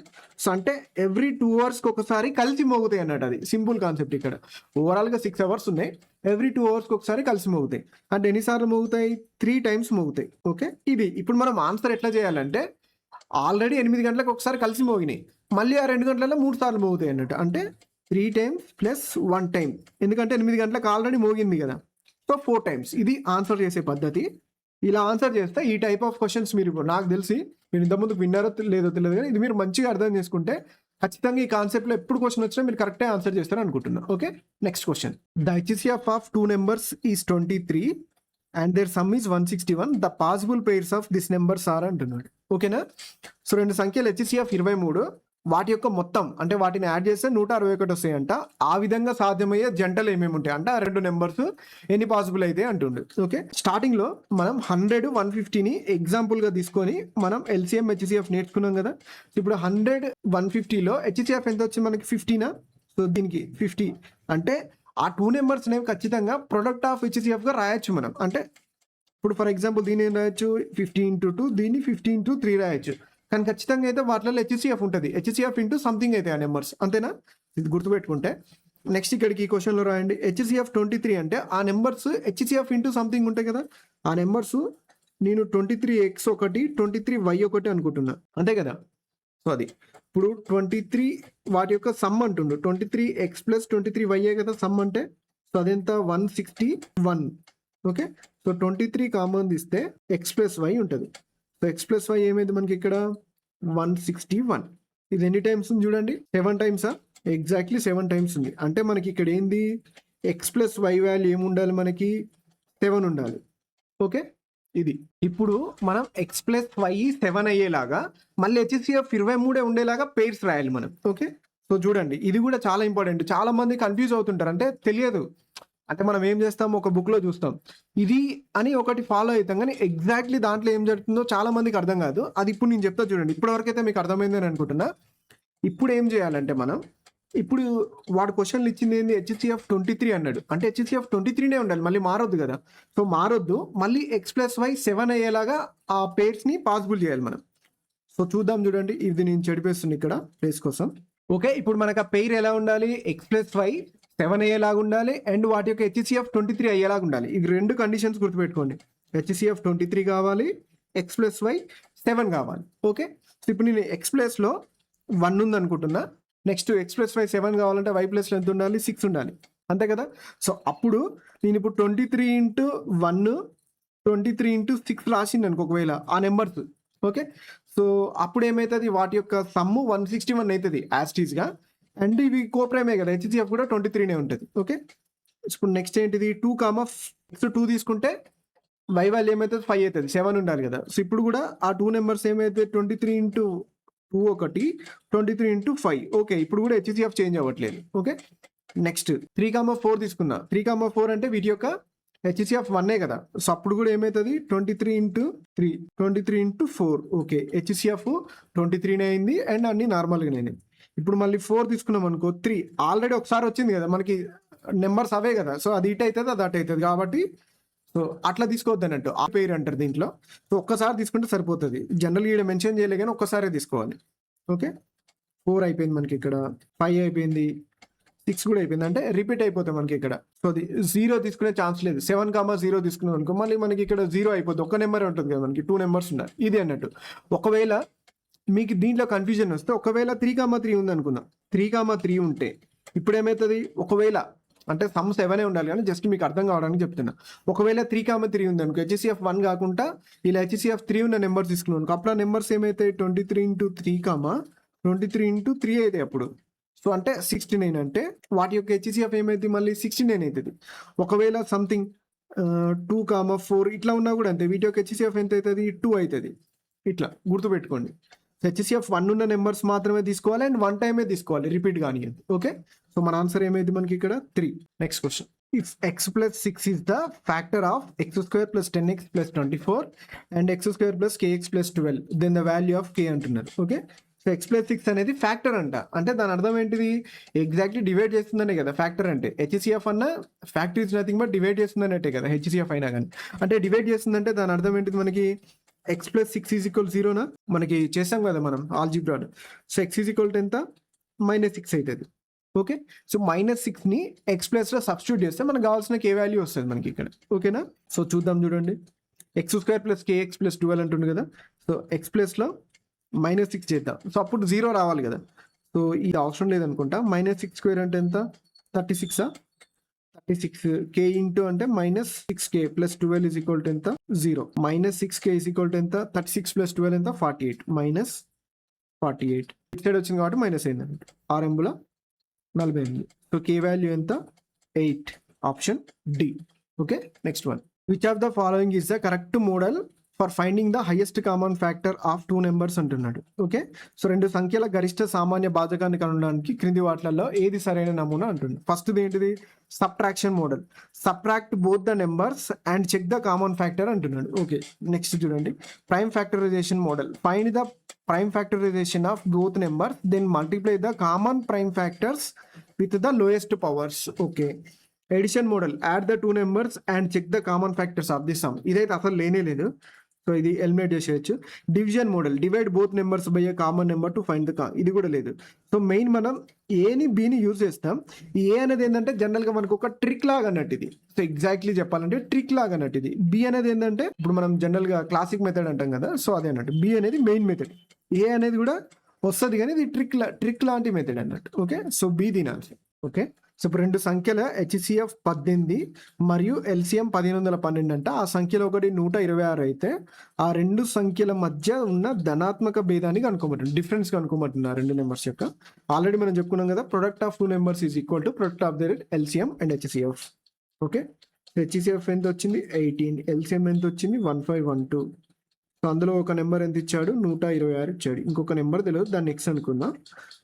సో అంటే ఎవ్రీ 2 అవర్స్కి ఒకసారి కలిసి మోగుతాయి అన్నట్టు. అది సింపుల్ కాన్సెప్ట్. ఇక్కడ ఓవరాల్గా 6 అవర్స్ ఉన్నాయి, ఎవ్రీ 2 అవర్స్కి ఒకసారి కలిసి మోగుతాయి. అంటే ఎన్నిసార్లు మోగుతాయి? 3 టైమ్స్ మోగుతాయి. ఓకే, ఇది ఇప్పుడు మనం ఆన్సర్ ఎట్లా చేయాలంటే ఆల్రెడీ 8 గంటలకు ఒకసారి కలిసి మోగినాయి, మళ్ళీ ఆ 2 గంటలలో 3 సార్లు మోగుతాయి అన్నట్టు. అంటే 3 టైమ్స్ ప్లస్ 1 టైం, ఎందుకంటే 8 గంటలకు ఆల్రెడీ మోగింది కదా. So 4 times. ఇది ఆన్సర్ చేసే పద్ధతి. ఇలా ఆన్సర్ చేస్తే ఈ టైప్ ఆఫ్ క్వశ్చన్స్ మీరు నాకు తెలిసి మీరు ఇంతకుముందు విన్నారో లేదో తెలియదు, కానీ ఇది మీరు మంచిగా అర్థం చేసుకుంటే ఖచ్చితంగా ఈ కాన్సెప్ట్లో ఎప్పుడు క్వశ్చన్ వచ్చినా మీరు కరెక్టే ఆన్సర్ చేస్తారని అనుకుంటున్నాను. Okay, next question. The HCF of 2 numbers is 23 and their sum is 161. The possible pairs of this numbers are అంటున్నాడు. ఓకేనా? సో 2 సంఖ్యలు HCF 23, వాటి యొక్క మొత్తం అంటే వాటిని యాడ్ చేస్తే 161 వస్తాయంట. ఆ విధంగా సాధ్యమయ్యే జంటలు ఏమేమి ఉంటాయి అంటే ఆ రెండు నెంబర్స్ ఎన్ని పాసిబుల్ అయితే అంటుండు. ఓకే, స్టార్టింగ్ లో మనం 100 150ని ఎగ్జాంపుల్ గా తీసుకొని మనం ఎల్సిఎం హెచ్సిఎఫ్ నేర్చుకున్నాం కదా. ఇప్పుడు 100 150లో హెచ్సిఎఫ్ ఎంత వచ్చింది మనకి 15నా. సో దీనికి 50 అంటే ఆ టూ నెంబర్స్ అనేవి ఖచ్చితంగా ప్రొడక్ట్ ఆఫ్ హెచ్సిఎఫ్ గా రాయొచ్చు మనం. అంటే ఇప్పుడు ఫర్ ఎగ్జాంపుల్ దీన్ని ఏం రాయొచ్చు 50 × 2, దీన్ని 50 × 3 రాయొచ్చు. కానీ ఖచ్చితంగా అయితే వాటిలో హెచ్సిఎఫ్ ఉంటుంది. హెచ్సిఎఫ్ ఇంటూ సంథింగ్ అయితే ఆ నెంబర్స్, అంతేనా? ఇది గుర్తుపెట్టుకుంటే నెక్స్ట్ ఇక్కడికి ఈ క్వశ్చన్లో రాయండి. హెచ్సిఎఫ్ 23 అంటే ఆ నెంబర్స్ హెచ్సిఎఫ్ ఇంటూ సంథింగ్ ఉంటాయి కదా. ఆ నెంబర్స్ నేను 23x1 23y1 అనుకుంటున్నా, అంతే కదా. సో అది ఇప్పుడు 23 వాటి యొక్క సమ్ అంటుండు. 23x + 23y కదా సమ్ అంటే. సో అదెంత 161. ఓకే, సో 23 కామన్ తీస్తే x + y ఉంటుంది. సో x + y ఏమైంది మనకి ఇక్కడ 161. ఇది ఎన్ని టైమ్స్ ఉంది చూడండి, 7 టైమ్సా? ఎగ్జాక్ట్లీ 7 టైమ్స్ ఉంది. అంటే మనకి ఇక్కడ ఏంది x + y వాల్యూ ఏముండాలి మనకి 7 ఉండాలి. ఓకే, ఇది ఇప్పుడు మనం x + y 7 అయ్యేలాగా మళ్ళీ హెచ్సిఎఫ్ 23 ఉండేలాగా పేర్స్ రాయాలి మనం. ఓకే, సో చూడండి ఇది కూడా చాలా ఇంపార్టెంట్. చాలా మంది కన్ఫ్యూజ్ అవుతుంటారు, అంటే తెలియదు. అంటే మనం ఏం చేస్తాం, ఒక బుక్లో చూస్తాం ఇది అని ఒకటి ఫాలో అవుతాం, కానీ ఎగ్జాక్ట్లీ దాంట్లో ఏం జరుగుతుందో చాలా మందికి అర్థం కాదు. అది ఇప్పుడు నేను చెప్తా చూడండి. ఇప్పటివరకైతే మీకు అర్థమైందని అనుకుంటున్నా. ఇప్పుడు ఏం చేయాలంటే మనం ఇప్పుడు వాడు క్వశ్చన్లు ఇచ్చింది ఏంది హెచ్సిఎఫ్ 23 అన్నాడు. అంటే హెచ్సిఎఫ్ 23నే ఉండాలి, మళ్ళీ మారొద్దు కదా. సో మారొద్దు, మళ్ళీ x + y 7 అయ్యేలాగా ఆ పేర్స్ని పాసిబుల్ చేయాలి మనం. సో చూద్దాం చూడండి, ఇది నేను చెడిపేస్తుంది ఇక్కడ ప్లేస్ కోసం. ఓకే, ఇప్పుడు మనకు ఆ పెయిర్ ఎలా ఉండాలి, x + y 7 అయ్యేలాగా ఉండాలి అండ్ వాటి యొక్క హెచ్సిఎఫ్ 23 అయ్యేలాగా ఉండాలి. ఈ రెండు కండిషన్స్ గుర్తుపెట్టుకోండి. హెచ్సిఎఫ్ 23 కావాలి, x + y 7 కావాలి. ఓకే, సో ఇప్పుడు నేను x ప్లేస్లో 1 ఉంది అనుకుంటున్నా. నెక్స్ట్ x + y 7 కావాలంటే y ప్లేస్లో ఎంత ఉండాలి 6 ఉండాలి, అంతే కదా. సో అప్పుడు నేను ఇప్పుడు 23 × 1 23 × 6 రాసింది అనుకో ఒకవేళ ఆ నెంబర్స్. ఓకే, సో అప్పుడు ఏమవుతుంది వాటి యొక్క సమ్ము 161 అవుతుంది యాస్టీస్గా. అండ్ ఇవి కోప్రైమే కదా, హెచ్సిఎఫ్ కూడా 23నే ఉంటుంది. ఓకే, ఇప్పుడు నెక్స్ట్ ఏంటిది 2, తీసుకుంటే y వాల్యూ ఏమవుతుంది 5 అవుతుంది, 7 ఉండాలి కదా. సో ఇప్పుడు కూడా ఆ టూ నెంబర్స్ ఏమైతే 23 × 2 ఒకటి 23 × 5. ఓకే, ఇప్పుడు కూడా హెచ్సిఎఫ్ చేంజ్ అవ్వట్లేదు. ఓకే, నెక్స్ట్ 3, 4 తీసుకున్నా. 3, 4 అంటే వీటి యొక్క హెచ్సిఎఫ్ 1 కదా. సో అప్పుడు కూడా ఏమవుతుంది 23 × 3 23 × 4. ఓకే, హెచ్సిఎఫ్ 23నే అయింది అండ్ అన్ని నార్మల్గానే అయింది. ఇప్పుడు మళ్ళీ 4 తీసుకున్నాం అనుకో 3 ఆల్రెడీ ఒకసారి వచ్చింది కదా మనకి నెంబర్స్ అవే కదా. సో అది ఇటు అవుతుంది అది అటు అవుతుంది కాబట్టి సో అట్లా తీసుకోవద్దు అన్నట్టు. ఆ పేరు అంటారు దీంట్లో. సో ఒక్కసారి తీసుకుంటే సరిపోతుంది. జనరల్గా ఇక్కడ మెన్షన్ చేయలే కానీ ఒక్కసారే తీసుకోవాలి. ఓకే, 4 అయిపోయింది మనకి ఇక్కడ, 5 అయిపోయింది, 6 కూడా అయిపోయింది. అంటే రిపీట్ అయిపోతాయి మనకి ఇక్కడ. సో అది 0 తీసుకునే ఛాన్స్ లేదు. 7, 0 తీసుకున్నాం అనుకో మళ్ళీ మనకి ఇక్కడ 0 అయిపోతుంది. ఒక్క నెంబర్ ఉంటుంది కదా మనకి, 2 నెంబర్స్ ఉన్నాయి ఇది అన్నట్టు. ఒకవేళ మీకు దీంట్లో కన్ఫ్యూజన్ వస్తే ఒకవేళ 3, 3 ఉంది అనుకుందాం. 3, 3 ఉంటే ఇప్పుడు ఏమవుతుంది, ఒకవేళ అంటే సమ్ 7 ఉండాలి కానీ జస్ట్ మీకు అర్థం కావడానికి చెప్తున్నా. ఒకవేళ 3, 3 ఉంది అనుకో హెచ్సిఎఫ్ 1 కాకుండా ఇలా హెచ్సిఎఫ్ 3 ఉన్న నెంబర్స్ తీసుకున్నాను అనుకో అప్పుడు ఆ నెంబర్స్ ఏమైతే 23 × 3, 23 × 3 అయితే అప్పుడు సో అంటే 69. అంటే వాటి యొక్క హెచ్సిఎఫ్ ఏమైతే మళ్ళీ 69 అవుతుంది. ఒకవేళ సంథింగ్ 2, 4 ఇట్లా ఉన్నా కూడా అంతే, వీటి యొక్క హెచ్సిఎఫ్ ఎంత అవుతుంది 2 అవుతుంది. ఇట్లా గుర్తుపెట్టుకోండి. హెచ్సిఎఫ్ 1 ఉన్న నెంబర్స్ మాత్రమే తీసుకోవాలి అండ్ 1 టైమే తీసుకోవాలి, రిపీట్ కానీ. ఓకే, సో మన ఆన్సర్ ఏమైంది మనకి ఇక్కడ 3. Next question, if x + 6 is the factor of x² + 10x + 24 and x² + kx + 12 then the value of k అంటున్నారు. ఓకే, సో x + 6 అనేది ఫ్యాక్టర్ అంట. అంటే దాని అర్థం ఏంటిది, ఎగ్జాక్ట్లీ డివైడ్ చేస్తుందనే కదా ఫ్యాక్టర్ అంటే. హెచ్సిఎఫ్ అన్న factor is nothing but divide చేస్తుందన్నట్టే కదా హెచ్సిఎఫ్ అయినా కానీ. అంటే డివైడ్ చేస్తుందంటే దాని అర్థం ఏంటిది మనకి x + 6 = 0నా మనకి చేసాం కదా మనం ఆల్జీబ్రాలో. సో x = ఎంత -6 అవుతుంది. ఓకే, సో -6ని x ప్లస్లో సబ్స్టిట్యూట్ చేస్తే మనకు కావాల్సిన k వాల్యూ వస్తుంది మనకి ఇక్కడ. ఓకేనా, సో చూద్దాం చూడండి. x² + kx + 12 అంటుంది కదా. సో x ప్లస్లో -6 చేద్దాం. సో అప్పుడు 0 రావాలి కదా. సో ఇది అవసరం లేదనుకుంటా. -6² అంటే ఎంత 36. 36 k ఇంటూ అంటే -6k + 12 = ఎంత 0. -6k = ఎంత 36 + 12 ఎంత 48 -48. ఇటు సైడ్ వచ్చింది కాబట్టి మైనస్ అయింది అన్నట్టు. 6 48. సో k వాల్యూ ఎంత 8. Option D. Okay, next one, which of the following is the correct model for finding the highest common factor of two numbers అంటున్నాడు. ఓకే, సో రెండు సంఖ్యల గరిష్ట సామాన్య భాజకాన్ని కనుగొనడానికి క్రింది వాటిలలో ఏది సరైన నమూనా అంటుంది. ఫస్ట్ ఏంటిది? Subtraction model. Subtract both the numbers and check the common factor అంటున్నాడు. ఓకే, నెక్స్ట్ చూడండి, prime factorization model. Find the prime factorization of both numbers then multiply the common prime factors with the lowest powers. Okay, addition model. Add the two numbers and check the common factors of the sum. ఇదైతే అసలు లేనే లేదు, so ఇది eliminate చేసేయచ్చు. Division model. Divide both numbers by a common number to find the ఇది కూడా లేదు. So main మనం ఏని బిని యూజ్ చేస్తాం. ఈ ఏ అనేది ఏంటంటే జనరల్గా మనకు ఒక ట్రిక్ లాగా అన్నట్టు ఇది. సో ఎగ్జాక్ట్లీ చెప్పాలంటే ట్రిక్ లాగా అన్నట్టు ఇది. బి అనేది ఏంటంటే ఇప్పుడు మనం జనరల్గా క్లాసిక్ మెథడ్ అంటాం కదా, సో అదే అన్నట్టు. బి అనేది మెయిన్ మెథడ్, ఏ అనేది కూడా వస్తుంది కానీ ఇది ట్రిక్ లాంటి మెథడ్ అన్నట్టు. ఓకే, సో బి దీని ఆన్సర్. ఓకే, సో ఇప్పుడు రెండు సంఖ్యల హెచ్సిఎఫ్ 18 మరియు ఎల్సిఎం 1512 అంట. ఆ సంఖ్యలో ఒకటి 126 అయితే ఆ రెండు సంఖ్యల మధ్య ఉన్న ధనాత్మక భేదాన్ని కనుక్కోమంటుంది, డిఫరెన్స్ కనుక్కోమంటున్నారు రెండు నెంబర్స్ యొక్క. ఆల్రెడీ మనం చెప్పుకున్నాం కదా, product of two numbers is equal to product of their LCM and HCF. Okay, HCF ఎంత వచ్చింది? 18. ఎల్సిఎం ఎంత వచ్చింది? 1512. సో అందులో ఒక నెంబర్ ఎంత ఇచ్చాడు? 126 ఇచ్చాడు. ఇంకొక నెంబర్ తెలియదు, దాన్ని ఎక్స్ అనుకుందాం.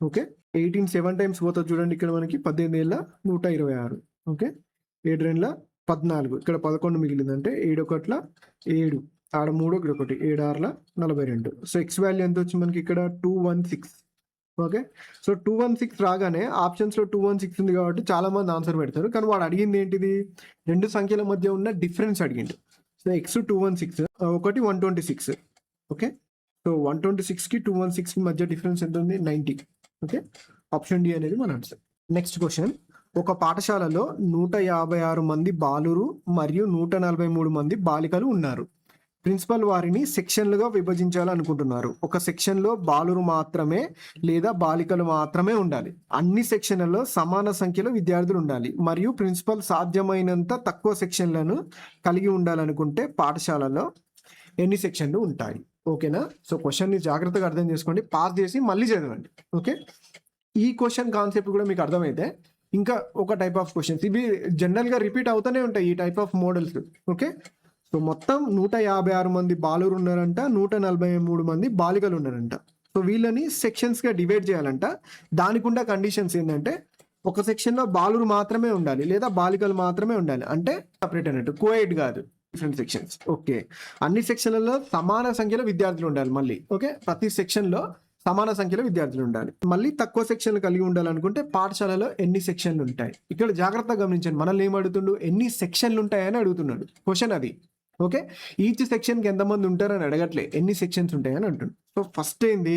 ఓకే, 18 7 టైమ్స్ పోతుంది చూడండి. ఇక్కడ మనకి 18 ఏళ్ళ 126. ఓకే, 7 2 14. ఇక్కడ 11 మిగిలింది అంటే 7 1 7. ఆడ 3 ఇక్కడ 1 7 6 42. సో ఎక్స్ వాల్యూ ఎంత వచ్చింది మనకి ఇక్కడ? 216. ఓకే, సో 216 రాగానే ఆప్షన్స్లో 216 ఉంది కాబట్టి చాలా మంది ఆన్సర్ పెడతారు. కానీ వాడు అడిగింది ఏంటిది? రెండు సంఖ్యల మధ్య ఉన్న డిఫరెన్స్ అడిగిండు. సో ఎక్స్ 216, ఒకటి 126. ఓకే, సో 126కి 216కి మధ్య డిఫరెన్స్ ఎంత ఉంది? 90. ఓకే, ఆప్షన్ డి అనేది మన ఆన్సర్. Next question. ఒక పాఠశాలలో 156 మంది బాలురు మరియు 143 మంది బాలికలు ఉన్నారు. ప్రిన్సిపల్ వారిని సెక్షన్లుగా విభజించాలనుకుంటున్నారు. ఒక సెక్షన్లో బాలురు మాత్రమే లేదా బాలికలు మాత్రమే ఉండాలి. అన్ని సెక్షన్లలో సమాన సంఖ్యలో విద్యార్థులు ఉండాలి మరియు ప్రిన్సిపల్ సాధ్యమైనంత తక్కువ సెక్షన్లను కలిగి ఉండాలనుకుంటే పాఠశాలలో ఎన్ని సెక్షన్లు ఉంటాయి? ఓకేనా? సో క్వశ్చన్ని జాగ్రత్తగా అర్థం చేసుకోండి, పాస్ చేసి మళ్ళీ చదవండి. ఓకే, ఈ క్వశ్చన్ కాన్సెప్ట్ కూడా మీకు అర్థమైతే ఇంకా ఒక టైప్ ఆఫ్ క్వశ్చన్స్ ఇవి జనరల్గా రిపీట్ అవుతూనే ఉంటాయి, ఈ type of models. Okay, so మొత్తం 156 మంది బాలురు ఉన్నారంట, 143 మంది బాలికలు ఉన్నారంట. సో వీళ్ళని సెక్షన్స్గా డివైడ్ చేయాలంట. దానికుండా కండిషన్స్ ఏంటంటే ఒక సెక్షన్లో బాలురు మాత్రమే ఉండాలి లేదా బాలికలు మాత్రమే ఉండాలి, అంటే సపరేట్ అన్నట్టు, కోఎడ్ కాదు, డిఫరెంట్ సెక్షన్స్. ఓకే, అన్ని సెక్షన్లలో సమాన సంఖ్యలో విద్యార్థులు ఉండాలి మళ్ళీ. ఓకే, ప్రతి సెక్షన్లో సమాన సంఖ్యలో విద్యార్థులు ఉండాలి. మళ్ళీ తక్కువ సెక్షన్లు కలిగి ఉండాలనుకుంటే పాఠశాలలో ఎన్ని సెక్షన్లు ఉంటాయి? ఇక్కడ జాగ్రత్తగా గమనించండి, మనల్ని ఏం అడుగుతుండు? ఎన్ని సెక్షన్లు ఉంటాయని అడుగుతున్నాడు క్వశ్చన్ అది. ఓకే, ఈచ్ సెక్షన్కి ఎంతమంది ఉంటారని అడగట్లే, ఎన్ని సెక్షన్స్ ఉంటాయని అంటుండు. సో ఫస్ట్ ఏంది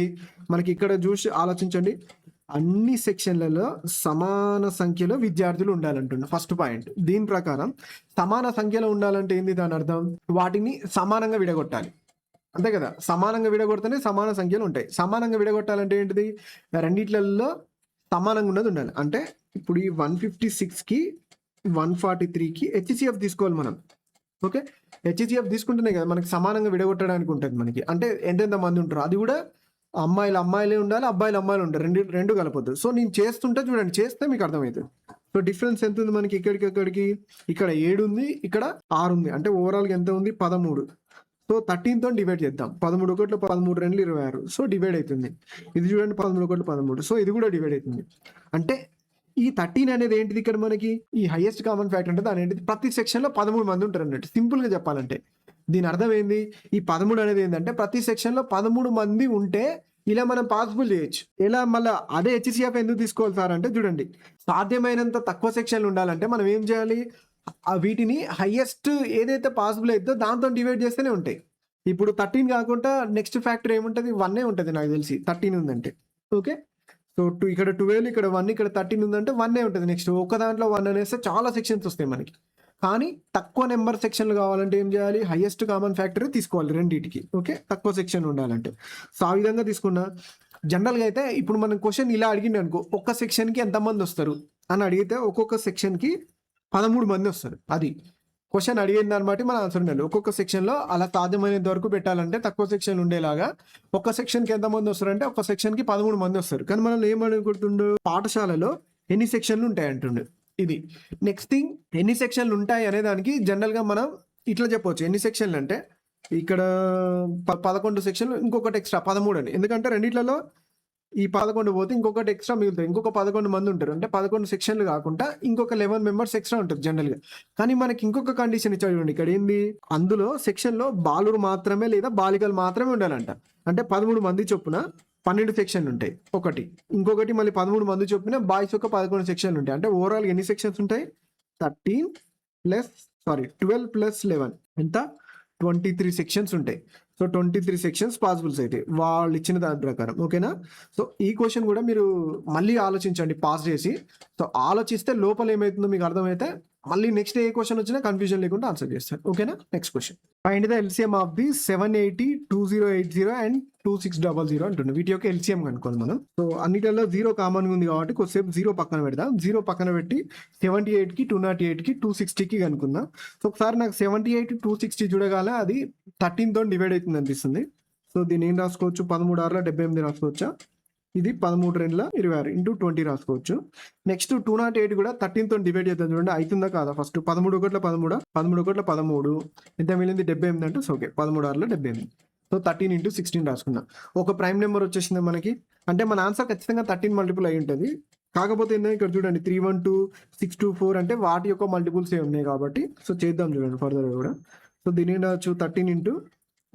మనకి ఇక్కడ చూసి ఆలోచించండి, అన్ని సెక్షన్లలో సమాన సంఖ్యలో విద్యార్థులు ఉండాలంటుండు ఫస్ట్ పాయింట్. దీని ప్రకారం సమాన సంఖ్యలో ఉండాలంటే ఏంది? దాని అర్థం వాటిని సమానంగా విడగొట్టాలి, అంతే కదా? సమానంగా విడగొడితేనే సమాన సంఖ్యలు ఉంటాయి. సమానంగా విడగొట్టాలంటే ఏంటిది? రెండిట్లలో సమానంగా ఉన్నది ఉండాలి. అంటే ఇప్పుడు ఈ 156కి 143కి హెచ్సిఎఫ్ తీసుకోవాలి మనం. ఓకే, హెచ్సిఎఫ్ తీసుకుంటేనే కదా మనకి సమానంగా విడగొట్టడానికి ఉంటుంది మనకి. అంటే ఎంతెంత మంది ఉంటారు, అది కూడా అమ్మాయిలే ఉండాలి, అబ్బాయిలు ఉంటారు, రెండు కలపొద్దు. సో నేను చేస్తుంటే చూడండి, చేస్తే మీకు అర్థమవుతుంది. సో డిఫరెన్స్ ఎంత ఉంది మనకి? ఇక్కడికి ఇక్కడ 7 ఉంది, ఇక్కడ 6 ఉంది, అంటే ఓవరాల్గా ఎంత ఉంది? 13. సో 13తో డివైడ్ చేద్దాం. 13 1 13 2 26. సో డివైడ్ అవుతుంది. ఇది చూడండి 13 1 13. సో ఇది కూడా డివైడ్ అవుతుంది. అంటే ఈ 13 అనేది ఏంటిది? ఇక్కడ మనకి ఈ హైయెస్ట్ కామన్ ఫ్యాక్టర్ అంటే దాని ఏంటిది? ప్రతి సెక్షన్లో 13 మంది ఉంటారు అన్నట్టు, సింపుల్గా చెప్పాలంటే. దీని అర్థం ఏంది? ఈ 13 అనేది ఏంటంటే ప్రతి సెక్షన్లో 13 మంది ఉంటే ఇలా మనం పాసిబుల్ చేయొచ్చు. ఎలా? మళ్ళీ అదే హెచ్సిఎఫ్ ఎందుకు తీసుకోవాలి సార్ అంటే చూడండి, సాధ్యమైనంత తక్కువ సెక్షన్లు ఉండాలంటే మనం ఏం చేయాలి? వీటిని హైయెస్ట్ ఏదైతే పాసిబుల్ అవుతుందో దాంతో డివైడ్ చేస్తేనే ఉంటాయి. ఇప్పుడు 13 కాకుండా నెక్స్ట్ ఫ్యాక్టర్ ఏముంటుంది? 1 ఉంటుంది నాకు తెలిసి, 13 ఉందంటే. ఓకే, సో ఇక్కడ 12, ఇక్కడ 1, ఇక్కడ 13 ఉందంటే 1 ఉంటుంది. నెక్స్ట్ ఒక దాంట్లో 1 అనేస్తే చాలా సెక్షన్స్ వస్తాయి మనకి. కానీ తక్కువ నెంబర్ సెక్షన్లు కావాలంటే ఏం చేయాలి? హైయెస్ట్ కామన్ ఫ్యాక్టర్ తీసుకోవాలి రెండింటికి. ఓకే, తక్కువ సెక్షన్ ఉండాలంటే. సో ఆ విధంగా తీసుకున్నా. జనరల్గా అయితే ఇప్పుడు మనం క్వశ్చన్ ఇలా అడిగింది అనుకో, ఒక్క సెక్షన్కి ఎంతమంది వస్తారు అని అడిగితే ఒక్కొక్క సెక్షన్కి 13 మంది వస్తారు. అది క్వశ్చన్ అడిగిన దాన్ని బట్టి మన ఆన్సర్ ఉండాలి. ఒక్కొక్క సెక్షన్లో అలా సాధ్యమైనంత వరకు పెట్టాలంటే తక్కువ సెక్షన్ ఉండేలాగా ఒక్క సెక్షన్కి ఎంతమంది వస్తారంటే ఒక్క సెక్షన్కి 13 మంది వస్తారు. కానీ మనం ఏమనుకుంటుండు? పాఠశాలలో ఎన్ని సెక్షన్లు ఉంటాయి అంటుండు. ఇది నెక్స్ట్ థింగ్, ఎన్ని సెక్షన్లు ఉంటాయి అనే దానికి జనరల్గా మనం ఇట్లా చెప్పవచ్చు. ఎన్ని సెక్షన్లు అంటే ఇక్కడ 11 సెక్షన్లు ఇంకొకటి ఎక్స్ట్రా 13 అని, ఎందుకంటే రెండిట్లలో ఈ 11 పోతే ఇంకొకటి ఎక్స్ట్రా మిగులుతాయి, ఇంకొక 11 మంది ఉంటారు, అంటే 11 సెక్షన్లు కాకుండా ఇంకొక 11 మెంబర్స్ ఎక్స్ట్రా ఉంటారు జనరల్గా. కానీ మనకి ఇంకొక కండిషన్ ఇచ్చాడు చూడండి ఇక్కడ, ఏంది అందులో సెక్షన్లో బాలురు మాత్రమే లేదా బాలికలు మాత్రమే ఉండాలంట. అంటే 13 మంది చొప్పున 12 సెక్షన్లు ఉంటాయి ఒకటి, ఇంకొకటి మళ్ళీ 13 మంది చొప్పున బాయ్స్ ఒక 11 సెక్షన్లు ఉంటాయి. అంటే ఓవరాల్ ఎన్ని సెక్షన్స్ ఉంటాయి? 12 ప్లస్ 11 ఎంత? 23 సెక్షన్స్ ఉంటాయి. సో 23 సెక్షన్స్ పాసిబుల్స్ అయితే వాళ్ళు ఇచ్చిన దాని ప్రకారం. ఓకేనా? సో ఈ క్వశ్చన్ కూడా మీరు మళ్ళీ ఆలోచించండి పాస్ చేసి. సో ఆలోచిస్తే లోపల ఏమవుతుందో మీకు అర్థమైతే మళ్ళీ నెక్స్ట్ ఏ క్వశ్చన్ వచ్చినా కన్ఫ్యూజన్ లేకుండా ఆన్సర్ చేస్తారు. ఓకేనా? Next question, find the LCM of the 780, 2080 and 2600 అంటుంది. వీటి యొక్క ఎల్సిఎం కనుక్కోండి మనం. సో అన్నిటిలో 0 కామన్ ఉంది కాబట్టి కొద్దిసేపు 0 పక్కన పెడదాం. 0 పక్కన పెట్టి 78కి, 208కి, 260కి కనుక్కుందాం. సో ఒకసారి నాకు 78, 260 చూడగానే అది 13తో డివైడ్ అవుతుంది అనిపిస్తుంది. సో దీన్ని ఏం రాసుకోవచ్చు? 13 6 78 రాసుకోవచ్చా? ఇది 13 2 26 ఇంటూ 20 రాసుకోవచ్చు. నెక్స్ట్ 208 కూడా 13తో డివైడ్ చేద్దాం చూడండి, అవుతుందా కాదా? ఫస్ట్ 13 1 13, 13 1 13, ఎంత మిగిలింది? 78 అంటే సో ఓకే 13 6 78. So 13 into 16 రాసుకుందాం. ఒక ప్రైమ్ నెంబర్ వచ్చేసింది మనకి, అంటే మన ఆన్సర్ ఖచ్చితంగా 13 మల్టిపుల్ అయి ఉంటుంది. కాకపోతే ఏంటంటే ఇక్కడ చూడండి 312, 624 అంటే వాటి యొక్క మల్టిపుల్స్ ఏ ఉన్నాయి కాబట్టి సో చేద్దాం చూడండి ఫర్దర్ కూడా. సో దీని రావచ్చు 13 ఇంటూ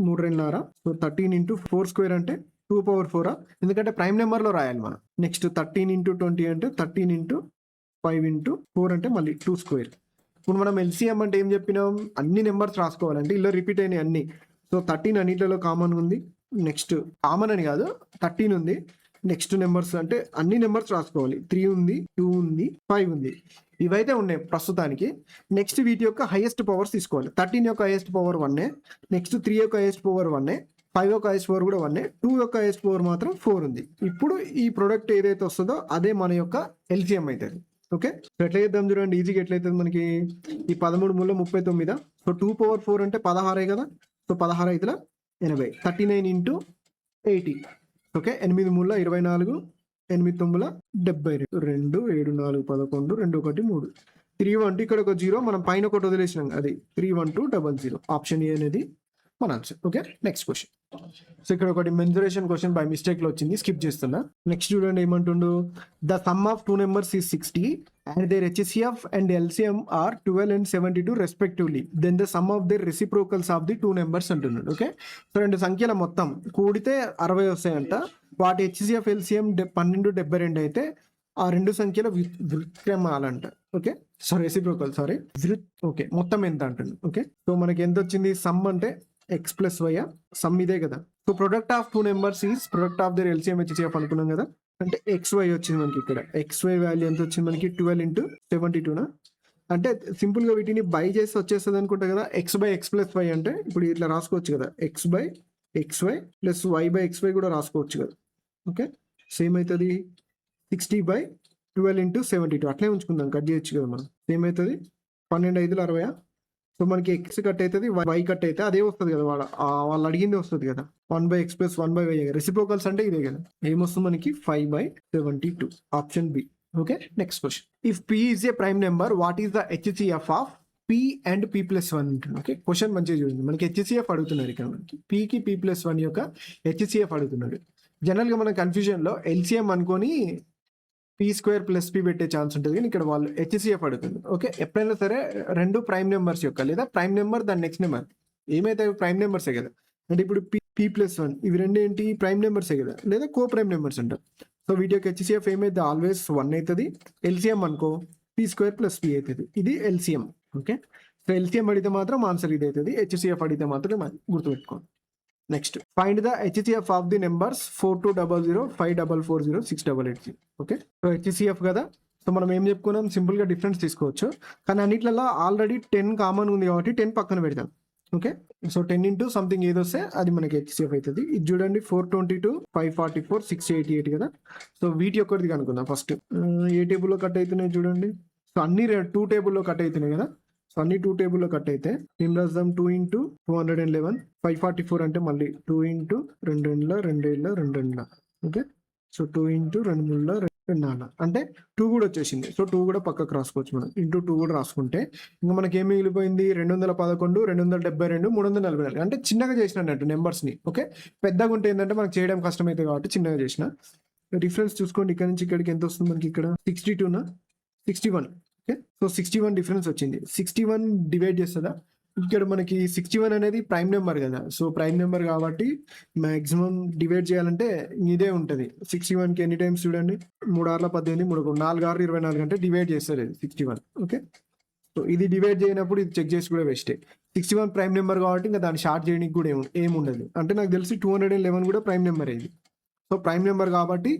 3 2 సో 13 ఇంటూ 4 స్క్వేర్ అంటే 2/4, ఎందుకంటే ప్రైమ్ నెంబర్లో రాయాలి మనం. నెక్స్ట్ 13 ఇంటూ 20 అంటే 13 ఇంటూ 5 ఇంటూ 4 అంటే మళ్ళీ 2 స్క్వేర్. ఇప్పుడు మనం ఎల్సిఎం అంటే ఏం చెప్పినాం? అన్ని నెంబర్స్ రాసుకోవాలంటే ఇలా రిపీట్ అయినాయి అన్ని. సో 13 అన్నింటిలో కామన్ ఉంది. నెక్స్ట్ కామన్ అని కాదు 13 ఉంది. నెక్స్ట్ నెంబర్స్ అంటే అన్ని నెంబర్స్ రాసుకోవాలి. 3 ఉంది, 2 ఉంది, 5 ఉంది, ఇవైతే ఉన్నాయి ప్రస్తుతానికి. నెక్స్ట్ వీటి యొక్క హైయెస్ట్ పవర్స్ తీసుకోవాలి. 13 యొక్క హైయెస్ట్ పవర్ 1, నెక్స్ట్ 3 యొక్క హైయెస్ట్ పవర్ 1, 5 యొక్క హైయెస్ట్ పవర్ కూడా 1, 2 యొక్క హైయెస్ట్ పవర్ మాత్రం 4 ఉంది. ఇప్పుడు ఈ ప్రొడక్ట్ ఏదైతే వస్తుందో అదే మన యొక్క ఎల్సిఎం అవుతుంది. ఓకే, ఎట్లా చేద్దాం చూడండి, ఈజీగా ఎట్లయితుంది మనకి. ఈ 13 3 39, సో 2/4 అంటే 16 కదా. So 16 5 80, 39 into 80. ఓకే, 8 3 24, 8 9 72, 2 7 4 11, 2 1 3, 312 ఇక్కడ ఒక 0 మనం పైన ఒకటి వదిలేసినాం, అది 31200. ఆప్షన్ ఏ అనేది మన answer. Okay, next question. So ఇక్కడ ఒకటి మెన్సురేషన్ క్వశ్చన్ బై మిస్టేక్ లో వచ్చింది, స్కిప్ చేస్తున్నా. నెక్స్ట్ చూడండి ఏమంటుండు, the sum of 2 numbers is 60 and their HCF and LCM are 12 and 72 respectively, then the sum of their reciprocals of the 2 numbers అంటున్నాడు. Okay, so రెండు సంఖ్యల మొత్తం కూడితే 60 వస్తాయంట, వాటి HCF LCM 12 72 అయితే ఆ రెండు సంఖ్యల వ్యుత్క్రమాలంట. ఓకే, రెసిప్రోకల్ ఓకే, మొత్తం ఎంత అంటుంది. ఓకే, సో మనకి ఎంత వచ్చింది? సమ్ అంటే x ప్లస్ వై, సమ్ ఇదే కదా. So product of 2 numbers is product of their LCM HCF అనుకున్నాం కదా. అంటే XY వచ్చింది మనకి. ఇక్కడ XY వాల్యూ ఎంత వచ్చింది మనకి? 12 ఇంటూ 72. అంటే సింపుల్ గా వీటిని బై చేసి వచ్చేస్తుంది అనుకుంటా కదా. x/x ప్లస్ వై అంటే ఇప్పుడు ఇట్లా రాసుకోవచ్చు కదా, x/xy ప్లస్ y/xy కూడా రాసుకోవచ్చు కదా. ఓకే, సేమ్ అవుతుంది 60/12 ఇంటూ 72, అట్లే ఉంచుకుందాం, కట్ చేయొచ్చు కదా మనం. సేమ్ అవుతుంది 12 5 60. సో మనకి ఎక్స్ కట్ అవుతుంది, వై కట్ అయితే అదే వస్తుంది కదా, వాళ్ళు అడిగింది వస్తుంది కదా, 1/x ప్లస్ 1/y. రెసిప్రోకల్స్ అంటే ఇదే కదా. ఏమొస్తుంది మనకి? 5/72, option B. Okay, next question. If P is a prime number, what is the HCF of P and p+1 ఉంటుంది. ఓకే, క్వశ్చన్ మంచిగా చూడండి. మనకి హెచ్సిఎఫ్ అడుగుతున్నారు ఇక్కడ, మనకి పికి p+1 యొక్క హెచ్సిఎఫ్ అడుగుతున్నాడు. జనరల్గా మన కన్ఫ్యూజన్లో ఎల్సిఎం అనుకొని p² + p పెట్టే ఛాన్స్ ఉంటుంది, కానీ ఇక్కడ వాళ్ళు హెచ్సిఎఫ్ అడుగుతుంది. ఓకే, ఎప్పుడైనా సరే రెండు ప్రైమ్ నెంబర్స్ యొక్క లేదా ప్రైమ్ నెంబర్ దాని నెక్స్ట్ నెంబర్ ఏమైతే ప్రైమ్ నెంబర్సే కదా. అంటే ఇప్పుడు p+1 ఇవి రెండు ఏంటి? ప్రైమ్ నెంబర్సే కదా, లేదా కో ప్రైమ్ నెంబర్స్ అంటారు. సో వీటి యొక్క హెచ్సిఎఫ్ ఏమైతే ఆల్వేస్ 1 అవుతుంది. ఎల్సిఎం అనుకో p² + p అవుతుంది, ఇది ఎల్సిఎం. ఓకే, సో ఎల్సిఎం అడిగితే మాత్రం ఆన్సర్ ఇది అవుతుంది, హెచ్సిఎఫ్ అడిగితే మాత్రం గుర్తుపెట్టుకోండి. Next, find the HCF of the numbers 4200, 5440, 6880. Okay, so HCF కదా. సో మనం ఏం చెప్పుకున్నాం? సింపుల్ గా డిఫరెన్స్ తీసుకోవచ్చు, కానీ అన్నిట్లలో ఆల్రెడీ 10 కామన్ ఉంది కాబట్టి 10 పక్కన పెడతాం. ఓకే, సో 10 ఇంటూ సంథింగ్ ఏది వస్తే అది మనకి హెచ్సిఎఫ్ అవుతుంది. ఇది చూడండి 422, 544, 688 కదా. సో వీటి ఒక్కటిది కనుక్కుందాం ఫస్ట్. ఏ టేబుల్లో కట్ అవుతున్నాయి చూడండి. సో అన్ని 2 టేబుల్లో కట్ అవుతున్నాయి కదా. సో అన్ని 2 టేబుల్లో కట్ అయితే ఏం రాద్దాం? 2 ఇంటూ 211, 544 అంటే మళ్ళీ 2 ఇంటూ 2 2 2 2. ఓకే, సో 2 ఇంటూ 2 3 అంటే 2 కూడా వచ్చేసింది. సో 2 కూడా పక్కకు రాసుకోవచ్చు మనం. ఇంటూ 2 కూడా రాసుకుంటే ఇంక మనకి ఏం మిగిలిపోయింది 211, 272, 344 అంటే చిన్నగా చేసినట్టు నెంబర్స్‌ని. ఓకే. పెద్దగా ఉంటే ఏంటంటే మనకు చేయడం కష్టమైతది కాబట్టి చిన్నగా చేసిన. డిఫరెన్స్ చూసుకోండి ఇక్కడ నుంచి ఇక్కడికి ఎంత వస్తుంది మనకి ఇక్కడ 62నా 61. ఓకే. సో 61 డిఫరెన్స్ వచ్చింది. 61 డివైడ్ చేస్తదా? ఇక్కడ మనకి 61 అనేది ప్రైమ్ నెంబర్ కదా. సో ప్రైమ్ నెంబర్ కాబట్టి మాక్సిమం డివైడ్ చేయాలంటే ఇదే ఉంటది. 61కి ఎన్ని టైమ్స్ చూడండి 3 6 18 3 4 6 24 అంటే డివైడ్ చేస్తారు ఇది 61. ఓకే. సో ఇది డివైడ్ చేయనప్పుడు ఇది చెక్ చేసి కూడా వేస్టే. 61 ప్రైమ్ నెంబర్ కాబట్టి ఇంకా దాన్ని షార్ట్ చేయడానికి కూడా ఏముండదు. అంటే నాకు తెలిసి 211 కూడా ప్రైమ్ నెంబర్ ఇది. సో ప్రైమ్ నెంబర్ కాబట్టి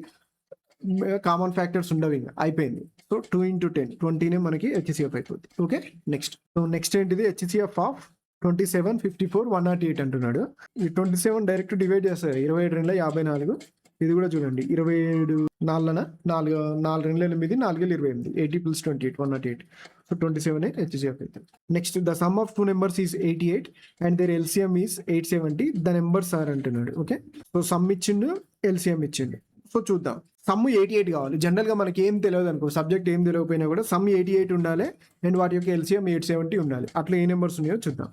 కామన్ ఫ్యాక్టర్స్ ఉండవు ఇంకా అయిపోయింది. సో 2 into 10 20నే మనకి హెచ్సిఎఫ్ అయిపోద్ది. ఓకే. నెక్స్ట్ ఏంటిది హెచ్సిఎఫ్ ఆఫ్ 27 54 108 అంటున్నాడు. ఈ 27 డైరెక్ట్ డివైడ్ చేస్తారు 27 2 54. ఇది కూడా చూడండి 27 4 4 4 2 8 4 28 80 + 28 108. సో 27 హెచ్సిఎఫ్ అవుతుంది. Next the sum of 2 numbers is 88 and their LCM is 870. The numbers are అంటున్నాడు. ఓకే. సో సమ్ ఇచ్చిండు, ఎల్సిఎం ఇచ్చిండు. సో చూద్దాం. సమ్ 88 కావాలి. జనరల్ గా మనకి ఏం తెలియదు అనుకో, సబ్జెక్ట్ ఏం తెలియకపోయినా కూడా సమ్ 88 ఉండాలి అండ్ వాటి యొక్క ఎల్సిఎం 870 ఉండాలి. అట్లా ఏ నెంబర్స్ ఉన్నాయో చూద్దాం.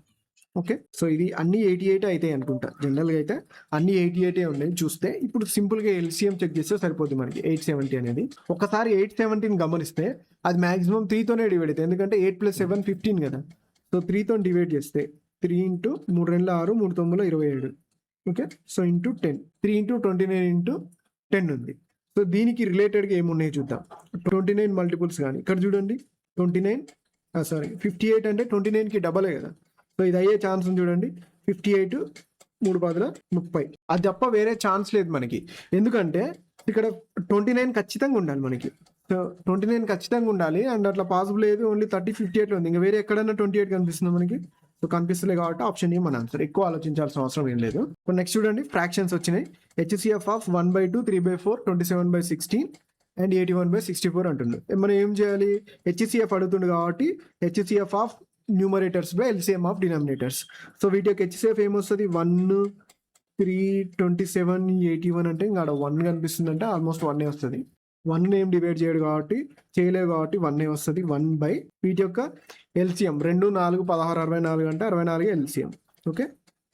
ఓకే. సో ఇది అన్ని 88 అవుతాయి అనుకుంటా. జనరల్గా అయితే అన్ని 88 ఉన్నాయి. చూస్తే ఇప్పుడు సింపుల్ గా ఎల్సిఎం చెక్ చేస్తే సరిపోతుంది మనకి 870 అనేది. ఒకసారి 870ని గమనిస్తే అది మాక్సిమం 3తోనే డివైడ్ అవుతుంది. ఎందుకంటే 8 + 7 15 కదా. సో 3తో డివైడ్ చేస్తే 3 × 3 2 6 3 9 27. ఓకే. సో ఇంటూ 10 3 × 29 × 10 ఉంది. సో దీనికి రిలేటెడ్గా ఏమున్నాయో చూద్దాం. 29 మల్టిపుల్స్ కానీ ఇక్కడ చూడండి 58 అంటే 29కి డబలే కదా. సో ఇది అయ్యే ఛాన్స్ ఉంది చూడండి 58 3 10 30. అది తప్ప వేరే ఛాన్స్ లేదు మనకి. ఎందుకంటే ఇక్కడ 29 ఖచ్చితంగా ఉండాలి మనకి. సో 29 ఖచ్చితంగా ఉండాలి అండ్ అట్లా పాసిబుల్ లేదు. ఓన్లీ 30 58 ఉంది. ఇంకా వేరే ఎక్కడైనా 28 కనిపిస్తుంది మనకి. సో కనిపిస్తలే కాబట్టి ఆప్షన్ ఏ మన ఆన్సర్. ఎక్కువ ఆలోచించాల్సిన అవసరం ఏం లేదు. నెక్స్ట్ చూడండి ఫ్రాక్షన్స్ వచ్చినాయి. హెచ్సిఎఫ్ ఆఫ్ 1/2 3/4 27/16 అండ్ 81/64 అంటుంది. మనం ఏం చేయాలి? హెచ్సిఎఫ్ అడుగుతుంది కాబట్టి HCF of numerators by LCM of denominators. So వీటి యొక్క హెచ్సిఎఫ్ ఏమొస్తుంది 1 3 27 81 అంటే ఇంకా 1 కనిపిస్తుంది అంటే ఆల్మోస్ట్ 1 వస్తుంది. 1 ఏం డివైడ్ చేయడు కాబట్టి చేయలేవు కాబట్టి 1 వస్తుంది. 1/, వీటి యొక్క ఎల్సిఎం 2 4 16 64 అంటే 64 ఎల్సిఎం. ఓకే.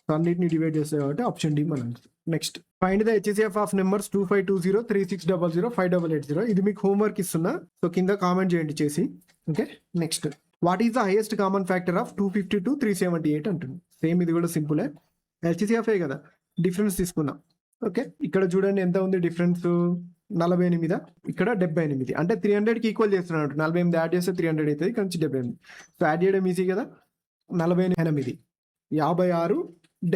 సో అన్నిటిని డివైడ్ చేస్తాయి కాబట్టి ఆప్షన్ డి మన answer. Next find the HCF of numbers 2520 3600 5880. ఇది మీకు హోంవర్క్ ఇస్తున్నా. సో కింద కామెంట్ చేయండి చేసి. Okay. Next what is the highest common factor of 252 378 అంటుంది. సేమ్ ఇది కూడా సింపులే. హెచ్సిఎఫ్ కదా, డిఫరెన్స్ తీసుకున్నాం. ఓకే. ఇక్కడ చూడండి ఎంత ఉంది డిఫరెన్స్ 48, ఇక్కడ 78. అంటే 300కి ఈక్వల్ చేస్తున్నాడు. 48 యాడ్ చేస్తే 300 అవుతుంది. ఇక్కడ నుంచి 78. సో యాడ్ చేయడం ఈజీ కదా. 48 56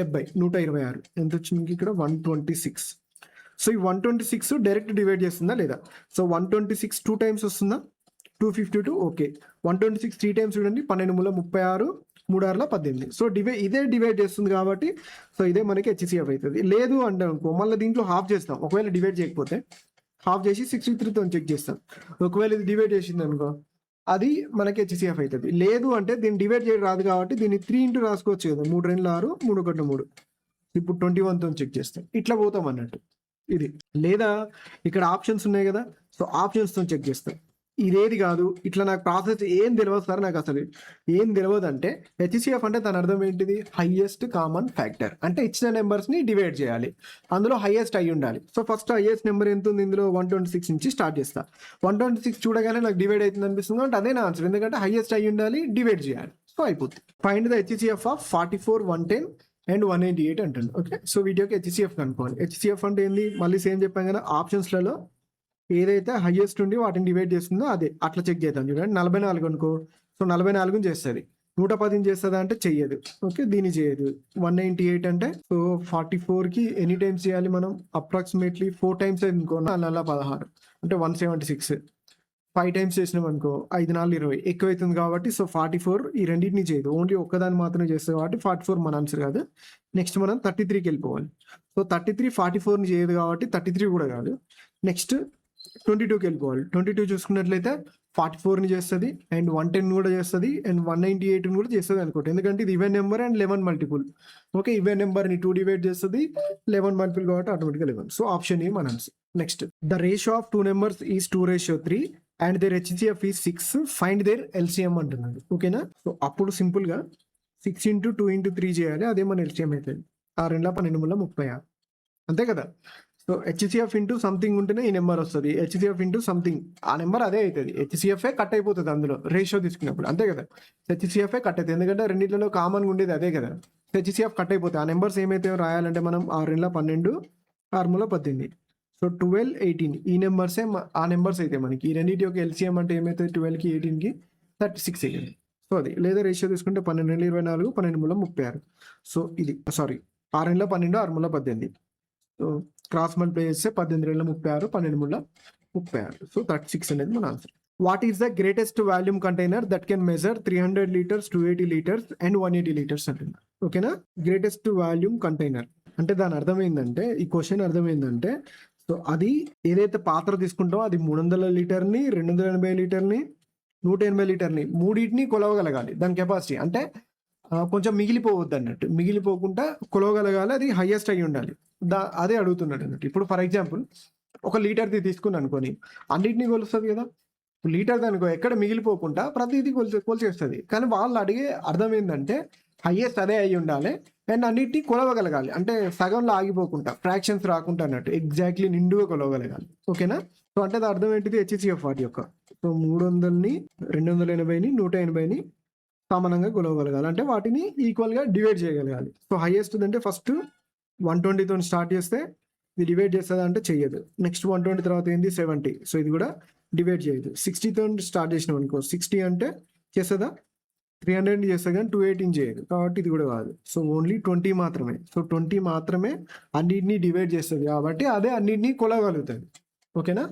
70 126 ఎంత వచ్చింది ఇక్కడ 126. సో ఈ 126 డైరెక్ట్ డివైడ్ చేస్తుందా లేదా? సో 126 2 టైమ్స్ వస్తుందా? 252. ఓకే. 126 3 టైమ్స్ చూడండి 12 3 36 3 6 18. సో ఇదే డివైడ్ చేస్తుంది కాబట్టి సో ఇదే మనకి హెచ్సిఎఫ్ అవుతుంది. లేదు అంటే అనుకో మళ్ళీ దీంట్లో హాఫ్ చేస్తాం. ఒకవేళ డివైడ్ చేయకపోతే హాఫ్ చేసి 63తో చెక్ చేస్తాం. ఒకవేళ ఇది డివైడ్ చేసింది అనుకో అది మనకి హెచ్సిఎఫ్ అవుతుంది. లేదు అంటే దీన్ని డివైడ్ చేయడం రాదు కాబట్టి దీన్ని 3 ఇంటూ రాసుకోవచ్చు కదా. 3 2 6 3 1 3. ఇప్పుడు 21తో చెక్ చేస్తాం. ఇట్లా పోతాం అన్నట్టు ఇది. లేదా ఇక్కడ ఆప్షన్స్ ఉన్నాయి కదా. సో ఆప్షన్స్తో చెక్ చేస్తాం. ఇదేది కాదు ఇట్లా నాకు ప్రాసెస్ ఏం తెలియదు సార్, నాకు అసలు ఏం తెలియదు అంటే హెచ్సిఎఫ్ అంటే దాని అర్థం ఏంటిది? Highest common factor. అంటే ఇచ్చిన నెంబర్స్ ని డివైడ్ చేయాలి, అందులో హైయెస్ట్ అయి ఉండాలి. సో ఫస్ట్ హైయెస్ట్ నెంబర్ ఎంత ఉంది ఇందులో 126 నుంచి స్టార్ట్ చేస్తా. 126 చూడగానే నాకు డివైడ్ అవుతుంది అనిపిస్తుంది అంటే అదే నా ఆన్సర్. ఎందుకంటే హైయెస్ట్ అయి ఉండాలి, డివైడ్ చేయాలి. సో అయిపోతుంది. Find the HCF of 44 110 and 188 అంటుంది. ఓకే. సో వీటి యొక్క హెచ్సిఎఫ్ కనుక్కోవాలి. హెచ్సిఎఫ్ అంటే ఏంది? మళ్ళీ సేమ్ చెప్పాం కదా, ఆప్షన్స్లలో ఏదైతే హైయెస్ట్ ఉండి వాటిని డివైడ్ చేస్తుందో అదే అట్లా చెక్ చేద్దాం. చూడండి 44 అనుకో. సో 44 చేస్తుంది. 110 చేస్తుందా అంటే చెయ్యదు. ఓకే. దీన్ని చేయదు. 198 అంటే సో 44కి ఎనీ టైమ్స్ చేయాలి మనం? అప్రాక్సిమేట్లీ 4 టైమ్స్ అనుకో. 4 16 అంటే 176. 5 టైమ్స్ చేసినాం అనుకో 5 4 20 ఎక్కువ అవుతుంది కాబట్టి సో 44 ఈ రెండింటిని చేయదు. ఓన్లీ ఒక్కదాన్ని మాత్రమే చేస్తుంది కాబట్టి 44 మన ఆన్సర్ కాదు. నెక్స్ట్ మనం 33కి వెళ్ళిపోవాలి. సో 33 44ని చేయదు కాబట్టి 33 కూడా కాదు. నెక్స్ట్ 22కి వెళ్ళిపోవాలి. 22 చూసుకున్నట్లయితే 44ని చేస్తుంది అండ్ 110 కూడా చేస్తుంది అండ్ 198 కూడా చేస్తుంది అనుకోండి. ఎందుకంటే ఇది even number and 11 multiple. Okay. Even నెంబర్ని 2 డివైడ్ చేస్తుంది, 11 మల్టిపుల్ కాబట్టి ఆటోమేటిక్గా 11. సో ఆప్షన్ ఏ మన answer. Next the ratio of 2 numbers is 2:3 and their HCF is 6 find there LCM అంటున్నాడు. ఓకేనా? సో అప్పుడు సింపుల్ గా 6 ఇంటూ 2 ఇంటూ 3 చేయాలి. అదే మన ఎల్సిఎం అవుతుంది. 6×12=36 అంతే కదా? సో హెచ్సిఎఫ్ ఇంటూ సంథింగ్ ఉంటేనే ఈ నెంబర్ వస్తుంది. హెచ్సిఎఫ్ ఇంటూ సంథింగ్ ఆ నెంబర్ అదే అవుతుంది. హెచ్సిఎఫ్ కట్ అయిపోతుంది అందులో రేషియో తీసుకున్నప్పుడు, అంతే కదా? హెచ్సిఎఫ్ కట్ అవుతుంది, ఎందుకంటే రెండింటిలో కామన్ ఉండేది అదే కదా. హెచ్సిఎఫ్ కట్ అయిపోతాయి. ఆ నెంబర్స్ ఏమైతే రాయాలంటే మనం 6×12 6×18 సో 12 18 ఈ నెంబర్సే ఆ నెంబర్స్ అయితే మనకి ఈ రెండింటి యొక్క ఎల్సిఎం అంటే ఏమైతుంది 12కి 18కి 36 అయ్యింది. సో అది లేదా రేషియో తీసుకుంటే 12×24 12×36 సో ఇది సారీ 6×12 6×18 సో క్రాస్ మల్టిప్లై చేస్తే 18×36 12×36 సో 36 అనేది మన answer. What is the greatest volume container that can measure 300 litres 280 litres and 180 litres అంటున్నారు. ఓకేనా? గ్రేటెస్ట్ వాల్యూమ్ కంటైనర్ అంటే దాని అర్థం ఏంటంటే, ఈ క్వశ్చన్ అర్థం ఏంటంటే, సో అది ఏదైతే పాత్ర తీసుకుంటామో అది 300 లీటర్ని 280 లీటర్ని 180 లీటర్ని మూడింటిని కొలవగలగాలి. దాని కెపాసిటీ అంటే కొంచెం మిగిలిపోవద్దు అన్నట్టు, మిగిలిపోకుండా కొలవగలగాలి. అది హైయెస్ట్ అయి ఉండాలి. అదే అడుగుతున్నాడు అన్నట్టు. ఇప్పుడు ఫర్ ఎగ్జాంపుల్ ఒక లీటర్ది తీసుకుని అనుకోని అన్నిటినీ కొలుస్తుంది కదా. లీటర్ దానికో ఎక్కడ మిగిలిపోకుండా ప్రతిదీ కొలిచేస్తుంది. కానీ వాళ్ళు అడిగే అర్థం ఏంటంటే హైయెస్ట్ అదే అయి ఉండాలి అండ్ అన్నిటినీ కొలవగలగాలి. అంటే సగంలో ఆగిపోకుండా ఫ్రాక్షన్స్ రాకుండా అన్నట్టు ఎగ్జాక్ట్లీ నిండుగా కొలవగలగాలి. ఓకేనా? సో అంటే అది అర్థం ఏంటిది హెచ్సిఎఫ్ వాటి యొక్క. సో 300ని 280ని 180ని సమానంగా కొలవగలగాలి, అంటే వాటిని ఈక్వల్గా డివైడ్ చేయగలగాలి. సో హైయెస్ట్ అంటే ఫస్ట్ 120తో స్టార్ట్ చేస్తే ఇది డివైడ్ చేస్తుందా అంటే చెయ్యదు. నెక్స్ట్ 120 తర్వాత ఏంది 70 సో ఇది కూడా డివైడ్ చేయదు. 60తో స్టార్ట్ చేసినాం అనుకో 60 అంటే చేస్తుందా 300 చేస్తుంది కానీ 280 చేయదు, కాబట్టి ఇది కూడా కాదు. సో ఓన్లీ 20 మాత్రమే. సో 20 మాత్రమే అన్నిటినీ డివైడ్ చేస్తుంది కాబట్టి అదే అన్నిటినీ కొలగలుగుతుంది. ఓకేనా?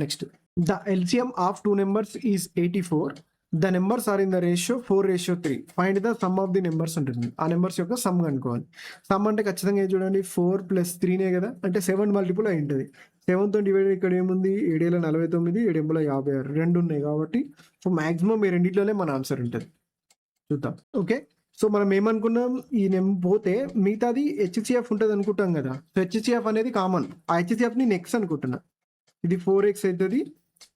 Next the LCM of 2 numbers is 84. The numbers are in the ratio 4:3. Find the sum of the numbers ఉంటుంది. ఆ నెంబర్స్ యొక్క సమ్ కనుక్కోవాలి. సమ్ అంటే ఖచ్చితంగా చూడండి 4 + 3 కదా, అంటే 7 మల్టిపుల్ అయి ఉంటుంది. 7తో డివైడ్ ఇక్కడ ఏముంది 7×49 7×56 రెండు ఉన్నాయి కాబట్టి సో మాక్సిమం ఈ రెండిట్లోనే మన ఆన్సర్ ఉంటుంది. చూద్దాం. ఓకే, సో మనం ఏమనుకున్నాం, ఈ పోతే మిగతాది హెచ్సిఎఫ్ ఉంటుంది అనుకుంటాం కదా. సో హెచ్సిఎఫ్ అనేది కామన్. ఆ హెచ్సిఎఫ్ని నెక్స్ట్ అనుకుంటున్నా. ఇది 4x అవుతుంది,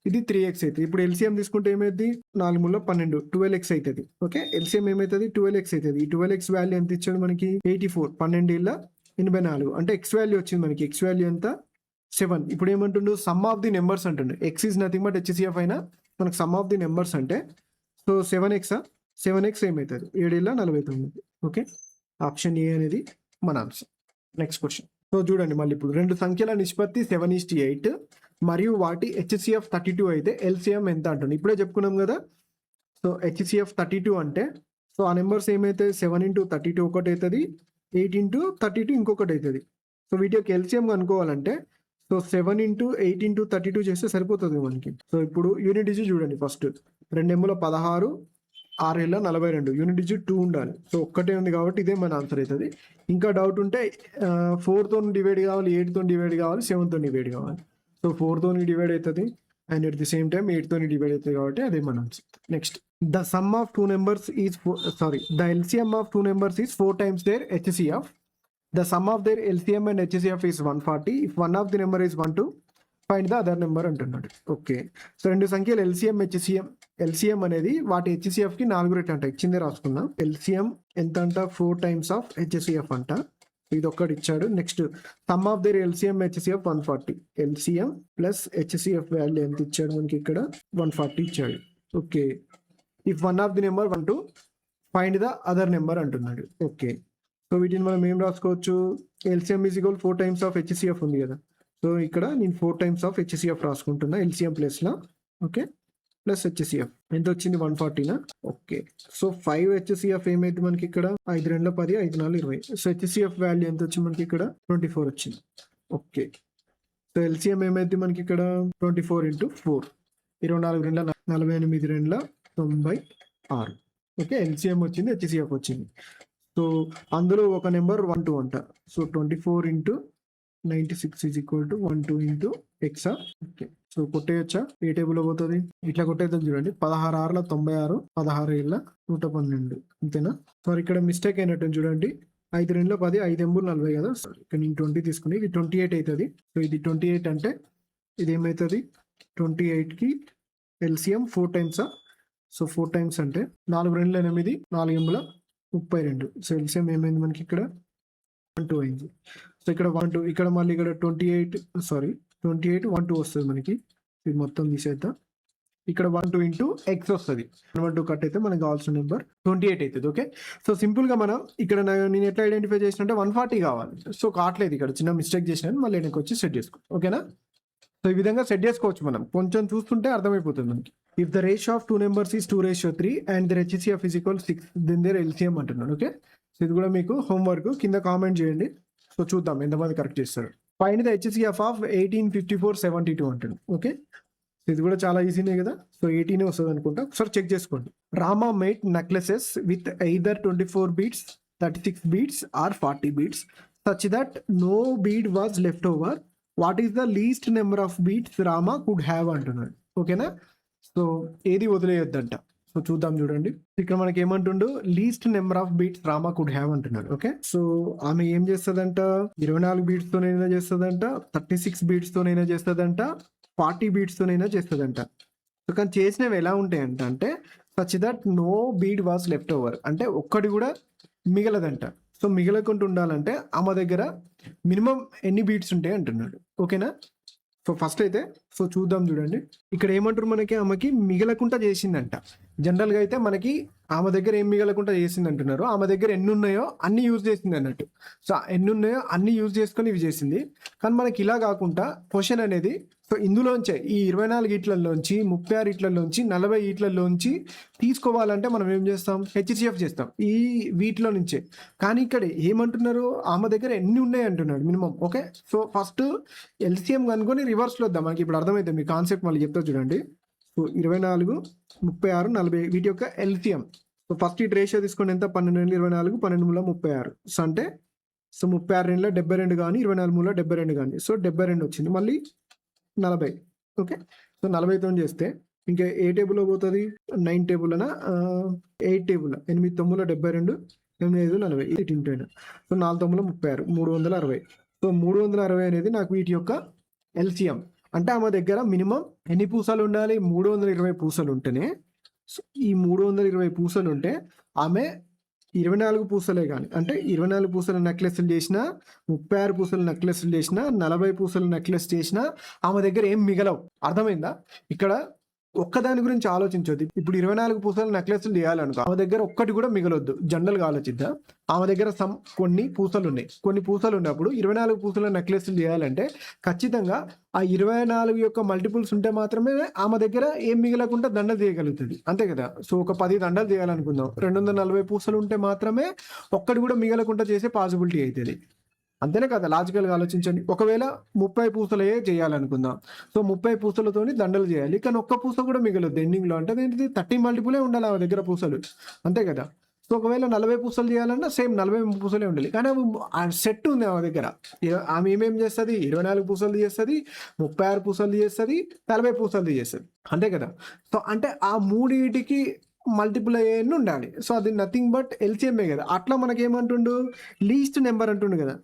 ఇది 3x అవుతుంది. ఇప్పుడు ఎల్సిఎం తీసుకుంటే ఏమైంది 4×12 12x అవుతుంది. ఓకే, ఎల్సిఎం ఏమవుతుంది 12x అవుతుంది. ఈ 12x వాల్యూ ఎంత ఇచ్చాడు మనకి 84 12×84 అంటే x వాల్యూ వచ్చింది మనకి. x వాల్యూ ఎంత 7. ఇప్పుడు ఏమంటుండు సమ్ ఆఫ్ ది నెంబర్స్ అంటుండు. x is nothing but HCF అయినా మనకు సమ్ ఆఫ్ ది నెంబర్స్ అంటే సో 7x ఏమవుతుంది 7×49. ఓకే, ఆప్షన్ ఏ అనేది మన ఆన్సర్. Next question. సో చూడండి మళ్ళీ ఇప్పుడు రెండు సంఖ్యల నిష్పత్తి 7:8 మరియు వాటి హెచ్సిఎఫ్ 32 అయితే ఎల్సిఎం ఎంత అంటుంది. ఇప్పుడే చెప్పుకున్నాం కదా. సో హెచ్సిఎఫ్ 32 అంటే సో ఆ నెంబర్స్ ఏమైతే 7×32 ఒకటి అవుతుంది, 8×32 ఇంకొకటి అవుతుంది. సో వీటి యొక్క ఎల్సిఎం కనుక్కోవాలంటే సో 7×8×32 చేస్తే సరిపోతుంది మనకి. సో ఇప్పుడు యూనిట్ డిజిట్ చూడండి. ఫస్ట్ 2×16 6×42 యూనిట్ డిజిట్ 2 ఉండాలి. సో ఒక్కటే ఉంది కాబట్టి ఇదే మన ఆన్సర్ అవుతుంది. ఇంకా డౌట్ ఉంటే 4తో డివైడ్ కావాలి, 8తో డివైడ్ కావాలి, 7తో డివైడ్ కావాలి. సో 4తో డివైడ్ అవుతుంది and at the same time 8తో డివైడ్ అవుతుంది కాబట్టి అదే మన answer. Next the sum of 2 numbers is the LCM of 2 numbers is 4 times their HCF. The sum of their LCM and HCF is 140. If one of the number is 12 find the other number అంటున్నాడు. Okay, so రెండు సంఖ్యలు LCM అనేది వాటి హెచ్సిఎఫ్కి 4 రెట్లు అంట. ఇచ్చిందే రాసుకున్నాం. LCM ఎంత అంట 4 times ఆఫ్ హెచ్సిఎఫ్ అంట. ఇది ఒక్కటి ఇచ్చాడు. Next some of their LCM HCF 140. LCM plus HCF value ఎంత ఇచ్చాడు మనకి ఇక్కడ 140 ఇచ్చాడు. Okay, if one of the number 12 find the other number అంటున్నాడు. ఓకే, సో వీటిని మనం ఏం రాసుకోవచ్చు, LCM is equal 4 times of HCF ఉంది కదా. సో ఇక్కడ నేను 4 times ఆఫ్ హెచ్సిఎఫ్ రాసుకుంటున్నా ఎల్సిఎం ప్లేస్లో. ఓకే, ప్లస్ హెచ్సిఎఫ్ ఎంత వచ్చింది 140నా. ఓకే, సో 5 హెచ్సిఎఫ్ ఏమైంది మనకి ఇక్కడ 5×2 10 5×4 20. సో హెచ్సిఎఫ్ వాల్యూ ఎంత వచ్చింది మనకి ఇక్కడ 24 వచ్చింది. ఓకే, సో ఎల్సిఎం ఏమైంది మనకి ఇక్కడ 24×4 24×4 48×96. ఓకే, ఎల్సిఎం వచ్చింది, హెచ్సిఎఫ్ వచ్చింది. సో అందులో ఒక నెంబర్ 12 అంట. So 24×96 is equal to 12 x. Okay, so కొట్టేయచ్చా, ఏ టేబుల్లో పోతుంది ఇట్లా కొట్టేద్దాం చూడండి. 16×6 96 16×7 112 అంతేనా. సో ఇక్కడ మిస్టేక్ అయినట్టు చూడండి. 5 2 10, 5 ఎంబులు 40 కదా. ఇక్కడ నేను 20 తీసుకుని ఇది 28 అవుతుంది. సో ఇది 28 అంటే ఇది ఏమవుతుంది, 28కి ఎల్సిఎం 4 టైమ్సా. సో 4 టైమ్స్ అంటే 4 2 8, 4 ఎంబుల 32. సో ఎల్సిఎం ఏమైంది మనకి ఇక్కడ 1 2 అయింది. సో ఇక్కడ 1 2, ఇక్కడ మళ్ళీ ఇక్కడ 28 1 2 వస్తుంది మనకి. ఇది మొత్తం తీసేద్దాం. ఇక్కడ 1 2 ఇంటూ ఎక్స్ వస్తుంది. 1 2 కట్ అయితే మనకు కావాల్సిన నెంబర్ 28 అవుతుంది. ఓకే, సో సింపుల్గా మనం ఇక్కడ నేను ఎట్లా ఐడెంటిఫై చేసిన అంటే 140 కావాలి. సో కావట్లేదు, ఇక్కడ చిన్న మిస్టేక్ చేసినాను, మళ్ళీ వెనక్కి వచ్చి సెట్ చేసుకో. ఓకేనా, సో ఈ విధంగా సెట్ చేసుకోవచ్చు. మనం కొంచెం చూస్తుంటే అర్థమైపోతుంది మనకి. If the ratio of 2 numbers is 2:3 and their HCF is equal 6, then their LCM అంటున్నాను. ఓకే, సో ఇది కూడా మీకు హోంవర్క్, కింద కామెంట్ చేయండి. సో చూద్దాం ఎంతమంది కరెక్ట్ చేస్తారు. ఫైండ్ ద హెచ్సిఎఫ్ ఆఫ్ 18 54 72 అంటుంది. ఓకే, ఇది కూడా చాలా ఈజీనే కదా. సో 18 వస్తుంది అనుకుంటా, ఒకసారి చెక్ చేసుకోండి. Rama made necklaces with either 24 beads, 36 beads or 40 beads such that no bead was left over. What is the least number of beads Rama could have అంటున్నాడు. ఓకేనా, సో ఏది వదిలేయొద్దంట. సో చూద్దాం, చూడండి ఇక్కడ మనకి ఏమంటుండు, least number of beats Rama could have అంటున్నాడు. Okay, so ఆమె ఏం చేస్తుందంట, 24 బీట్స్ తోనైనా చేస్తుందంట, 36 బీట్స్ తోనైనా చేస్తుందంట, 40 బీట్స్ తోనైనా చేస్తుందంట. సో కానీ చేసినవి ఎలా ఉంటాయంట అంటే such that no bead was left over, అంటే ఒక్కటి కూడా మిగలదంట. సో మిగలకుండా ఉండాలంటే ఆమె దగ్గర మినిమం ఎన్ని బీట్స్ ఉంటాయి అంటున్నాడు. ఓకేనా, సో ఫస్ట్ అయితే సో చూద్దాం, చూడండి ఇక్కడ ఏమంటారు మనకి, ఆమెకి మిగలకుండా చేసిందంట. జనరల్గా అయితే మనకి ఆమె దగ్గర ఏం మిగలకుండా చేసింది అంటున్నారు, ఆమె దగ్గర ఎన్ని ఉన్నాయో అన్ని యూజ్ చేసింది అన్నట్టు. సో ఎన్ని ఉన్నాయో అన్ని యూజ్ చేసుకొని ఇవి చేసింది. కానీ మనకి ఇలా కాకుండా క్వశ్చన్ అనేది, సో ఇందులోంచే ఈ 24 ఈట్లలోంచి 36 ఈట్లలోంచి 40 ఈట్లలోంచి తీసుకోవాలంటే మనం ఏం చేస్తాం, హెచ్సిఎఫ్ చేస్తాం ఈ వీటిలో నుంచే. కానీ ఇక్కడ ఏమంటున్నారు, ఆమె దగ్గర ఎన్ని ఉన్నాయి అంటున్నాడు minimum. Okay, so first LCM కనుక్కొని రివర్స్లో వద్దాం, మనకి ఇప్పుడు అర్థమైతే మీ కాన్సెప్ట్ మళ్ళీ చెప్తా చూడండి. సో 24 36 40 వీటి యొక్క ఎల్సిఎం. సో ఫస్ట్ ఈ రేషియో తీసుకొని ఎంత, 12 24 12 36. సో అంటే సో 36 72 కానీ 24 72 కానీ, సో 72 వచ్చింది. మళ్ళీ 40. ఓకే, సో 40తో చేస్తే ఇంకా ఏ టేబుల్లో పోతుంది, 9 టేబుల్ అనా 8 టేబుల్, 8 9 72 8 5 40 8 ఇంటూ 9. సో 4 9 36 360. సో 360 అనేది నాకు వీటి యొక్క ఎల్సిఎం. అంటే ఆమె దగ్గర మినిమం ఎన్ని పూసలు ఉండాలి, 320 పూసలు ఉంటేనే. సో ఈ 320 పూసలు ఉంటే ఆమె 24 పూసలే కానీ, అంటే 24 పూసల నెక్లెస్లు చేసినా, 36 పూసల నెక్లెస్లు చేసినా, 40 పూసల నెక్లెస్ చేసినా ఆమె దగ్గర ఏం మిగలవు. అర్థమైందా, ఇక్కడ ఒక్కదాని గురించి ఆలోచించొద్దు. ఇప్పుడు 24 పూసల నెక్లెస్లు చేయాలనుకో, ఆమె దగ్గర ఒక్కటి కూడా మిగలొద్దు. జనరల్గా ఆలోచిద్దాం, ఆమె దగ్గర కొన్ని పూసలు ఉన్నాయి. కొన్ని పూసలు ఉన్నప్పుడు 24 పూసల నెక్లెస్లు చేయాలంటే ఖచ్చితంగా ఆ 24 యొక్క మల్టిపుల్స్ ఉంటే మాత్రమే ఆమె దగ్గర ఏం మిగలకుండా దండలు చేయగలుగుతుంది. అంతే కదా. సో ఒక 10 దండలు చేయాలనుకుందాం, 240 పూసలు ఉంటే మాత్రమే ఒక్కటి కూడా మిగలకుండా చేసే పాసిబిలిటీ అవుతుంది. అంతేనే కదా, లాజికల్గా ఆలోచించండి. ఒకవేళ 30 పూసలే చేయాలనుకుందాం, సో 30 పూసలతోని దండలు చేయాలి, కానీ ఒక్క పూస కూడా మిగలొద్దు ఎండింగ్లో. అంటే ఏంటిది, 30 మల్టిపులే ఉండాలి ఆ దగ్గర పూసలు. అంతే కదా. సో ఒకవేళ 40 పూసలు చేయాలన్నా సేమ్ 40 పూసలే ఉండాలి. కానీ ఆ సెట్ ఉంది ఆమె దగ్గర. ఆమె ఏమేమి చేస్తుంది, 24 పూసలు చేస్తుంది, 36 పూసలు చేస్తుంది, 40 పూసలు చేస్తుంది. అంతే కదా. సో అంటే ఆ మూడింటికి మల్టిపుల్ అయ్యేన్ని ఉండాలి. సో అది నథింగ్ బట్ ఎల్సిఎంఏ కదా. అట్లా మనకి ఏమంటుండు, లీస్ట్ నెంబర్ అంటుండు కదా.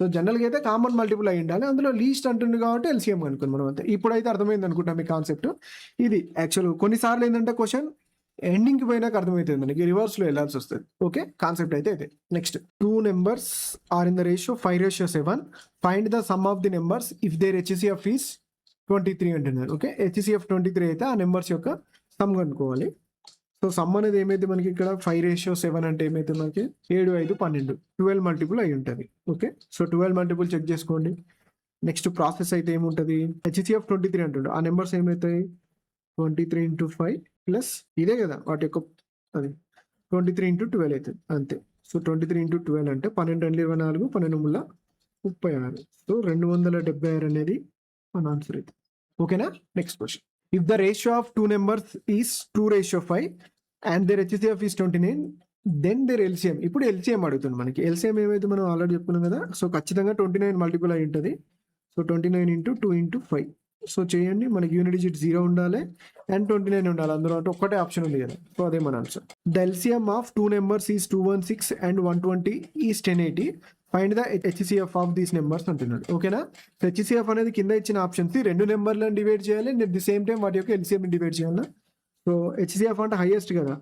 సో జనరల్గా అయితే కామన్ మల్టిపుల్ అయ్యి ఉండాలి, అందులో లీస్ట్ అంటుంది కాబట్టి ఎల్సిఎం అనుకుని మనం అంతే. ఇప్పుడైతే అర్థమైంది అనుకుంటాం మీ కాన్సెప్ట్. ఇది యాక్చువల్ కొన్నిసార్లు ఏంటంటే క్వశ్చన్ ఎండింగ్కి పోయినాక అర్థమవుతుంది మనకి, రివర్స్లో వెళ్ళాల్సి వస్తుంది. ఓకే, కాన్సెప్ట్ అయితే ఇదే. Next 2 numbers are in the ratio 5:7. Find the sum of the numbers if their HCF is 23 అంటున్నారు. ఓకే, హెచ్సిఎఫ్ 23 అయితే ఆ నెంబర్స్ యొక్క సమ్ కనుక్కోవాలి. సో సమ్ అనేది ఏమైతే మనకి ఇక్కడ 5:7 అంటే ఏమైతే మనకి 7 5 12 12 మల్టిపుల్ అయి ఉంటుంది. ఓకే, సో 12 మల్టిపుల్ చెక్ చేసుకోండి. నెక్స్ట్ ప్రాసెస్ అయితే ఏముంటుంది, హెచ్సిఎఫ్ 23 అంటుండే ఆ నెంబర్స్ ఏమవుతాయి, 23 into 5 ప్లస్ ఇదే కదా వాటి యొక్క అది 23 into 12 అవుతుంది అంతే. సో 23 into 12 అంటే 12 2 24 12 36. సో 276 అనేది మన ఆన్సర్ అయితే. ఓకేనా, next question. If the ratio of 2 numbers is 2:5 and their HCF is 29, then their LCM. ఇప్పుడు ఎల్సిఎం అడుగుతుంది మనకి. ఎల్సిఎం ఏమైతే మనం ఆల్రెడీ చెప్పుకున్నాం కదా. సో ఖచ్చితంగా 29 మల్టిపుల్ అయి ఉంటుంది. సో 29 into 2 into 5 సో చేయండి, మనకి యూనిట్ డిజిట్ 0 ఉండాలి అండ్ 29 ఉండాలి, అందులో అంటే ఒక్కటే ఆప్షన్ ఉంది కదా, సో అదే మన answer. The LCM of two numbers is 216 and 120 is 1080. Find the HCF of these numbers అంటున్నాడు. ఓకేనా? సో హెచ్సిఎఫ్ అనేది కింద ఇచ్చిన ఆప్షన్స్ రెండు నెంబర్లను డివైడ్ చేయాలి and at the same time వాటి యొక్క ఎల్సిఎం డివైడ్ చేయాలి. సో హెచ్సిఎఫ్ అంటే హైయెస్ట్ కదా,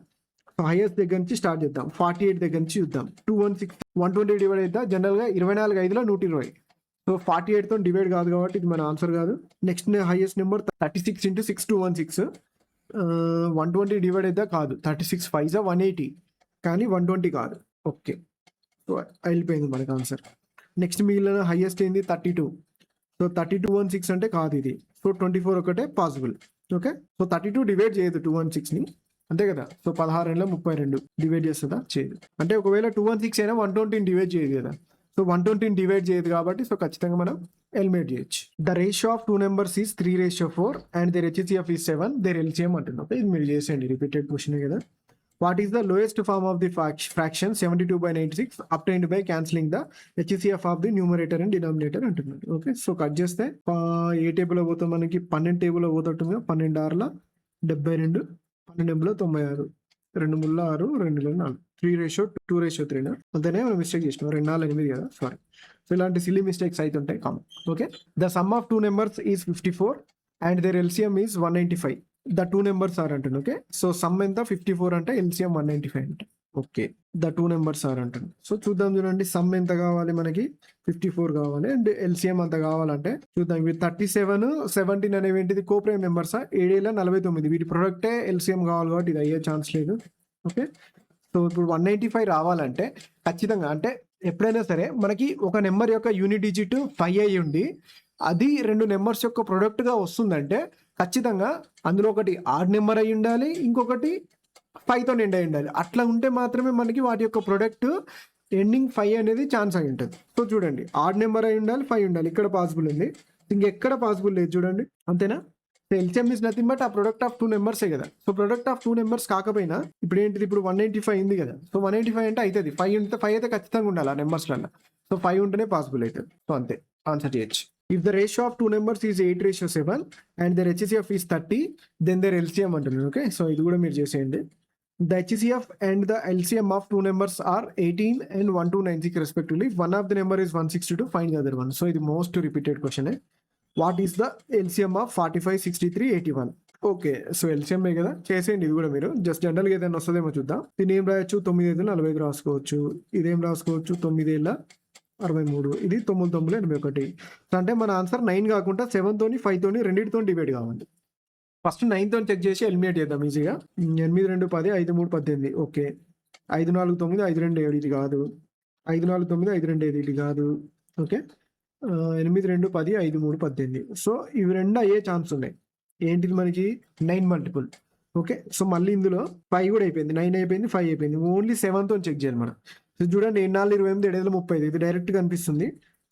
సో హైయెస్ట్ దగ్గర నుంచి స్టార్ట్ చేద్దాం. 48 దగ్గర నుంచి చూద్దాం. 216 120 డివైడ్ అవుతా జనరల్గా 24 5లో 120. సో 48తో డివైడ్ కాదు కాబట్టి ఇది మన ఆన్సర్ కాదు. Next highest number 36 × 6 216. 120 డివైడ్ అయితే కాదు. 36 5 180 కానీ 120 కాదు. ఓకే, సో వెళ్ళిపోయింది మనకి ఆన్సర్. నెక్స్ట్ మిగిలిన హైయెస్ట్ ఏంది 32. సో 3216 అంటే కాదు ఇది. సో 24 ఒకటే పాసిబుల్. ఓకే, సో 32 డివైడ్ చేయదు 216ని, అంతే కదా. సో 16 32 డివైడ్ చేస్తుందా? చేయదు. అంటే ఒకవేళ 216 అయినా 120 డివైడ్ చేయదు కదా, సో 120 డివైడ్ చేయదు కాబట్టి సో ఖచ్చితంగా మనం ఎలిమినేట్ చేయొచ్చు. The ratio of two numbers is 3:4 and their HCF is 7. Their LCM అంటున్నాం. ఇది మీరు చేసేయండి, రిపీటెడ్ క్వశ్చన్ కదా. What is the lowest form of the fraction 72/96 obtained by cancelling the HCF of the numerator and denominator అంటున్నాడు. Okay, so cut చేస్తే ఏ టేబుల్లో పోతాం మనకి 12 టేబుల్లో పోతుంటుంది. 12 6 72, 12 96, 2 6, 2 4, 3:2:3 అంతేనే మనం మిస్టేక్ చేసినాం. 2 4 8 కదా, సారీ. సో ఇలాంటి సిల్లీ మిస్టేక్స్ అవుతుంటాయి common. Okay, the sum of two numbers is 54 and their LCM is 195. The two numbers are అంటుంది. ఓకే, సో సమ్ ఎంత 54 అంటే ఎల్సిఎం 195 అంటే. Okay, the two numbers are అంటుంది. సో చూద్దాం, చూడండి సమ్ ఎంత కావాలి మనకి 54 కావాలి అండ్ ఎల్సిఎం అంత కావాలంటే చూద్దాం. ఇవి 37 17 అనేవి ఏంటిది కోప్రైమ్ నెంబర్సా? 7/49 వీటి ప్రొడక్టే ఎల్సిఎం కావాలి కాబట్టి ఇది అయ్యే ఛాన్స్ లేదు. ఓకే, సో ఇప్పుడు 195 రావాలంటే ఖచ్చితంగా అంటే ఎప్పుడైనా సరే మనకి ఒక నెంబర్ యొక్క యూనిట్ డిజిట్ 5 అయ్యి ఉండి అది రెండు నెంబర్స్ యొక్క ప్రొడక్ట్గా వస్తుందంటే ఖచ్చితంగా అందులో ఒకటి ఆడ్ నెంబర్ అయి ఉండాలి, ఇంకొకటి 5తో ఎండ్ అయి ఉండాలి. అట్లా ఉంటే మాత్రమే మనకి వాటి యొక్క ప్రొడక్ట్ ఎండింగ్ 5 అనేది ఛాన్స్ అయి ఉంటుంది. సో చూడండి, ఆడ్ నెంబర్ అయి ఉండాలి, 5 ఉండాలి. ఇక్కడ పాసిబుల్ ఉంది, ఇంకెక్కడ పాసిబుల్ లేదు. చూడండి, అంతేనా? ఎల్సిఎం ఇస్ నథింగ్ బట్ ఆ ప్రొడక్ట్ ఆఫ్ టూ నెంబర్సే కదా. So product of two numbers కాకపోయినా ఇప్పుడు ఏంటిది, ఇప్పుడు 185 ఉంది కదా. సో 185 అంటే అవుతుంది 5 ఉంటే 5 అయితే ఖచ్చితంగా ఉండాలి ఆ నెంబర్స్లలో. సో 5 ఉంటేనే పాసిబుల్ అవుతుంది. సో అంతే, ఆన్సర్ చేయొచ్చు. If the ratio of two numbers is 8:7 and their HCF is 30 then their LCM అంటున్నారు. ఓకే, సో ఇది కూడా మీరు చేసేయండి. The HCF and the LCM of two numbers are 18 and 1296 respectively. One of the number is 162, find the other one. So ఇది most repeated question. What is the LCM of 45, 63, 81? Okay, so LCM కదా, చేసేయండి ఇది కూడా మీరు. Just జనరల్గా ఏదైనా వస్తుందేమో చూద్దాం. దీన్ని ఏం రాయొచ్చు, 9×45 రాసుకోవచ్చు. ఇదేం రాసుకోవచ్చు, 9×63. ఇది 9×9=81. అంటే మన ఆన్సర్ 9 కాకుండా 7తోని 5తోని రెండింటితో డివైడ్ కావాలి. ఫస్ట్ 9తో చెక్ చేసి ఎలిమినేట్ చేద్దాం ఈజీగా. 8 2 10, 5 3 18. ఓకే, 5 4 9, 5 2 7 ఇది కాదు. 5 4 9, 5 2 5 ఇది కాదు. ఓకే, 8 2 10, 5 3 18. సో ఇవి రెండు అయ్యే ఛాన్స్ ఉన్నాయి. ఏంటిది మనకి 9 మల్టిపుల్. ఓకే, సో మళ్ళీ ఇందులో 5 కూడా అయిపోయింది, 9 అయిపోయింది, 5 అయిపోయింది. ఓన్లీ 7తో చెక్ చేయాలి మనం. సో చూడండి, 7 4 28, 7 5 35 ఇది డైరెక్ట్ కనిపిస్తుంది.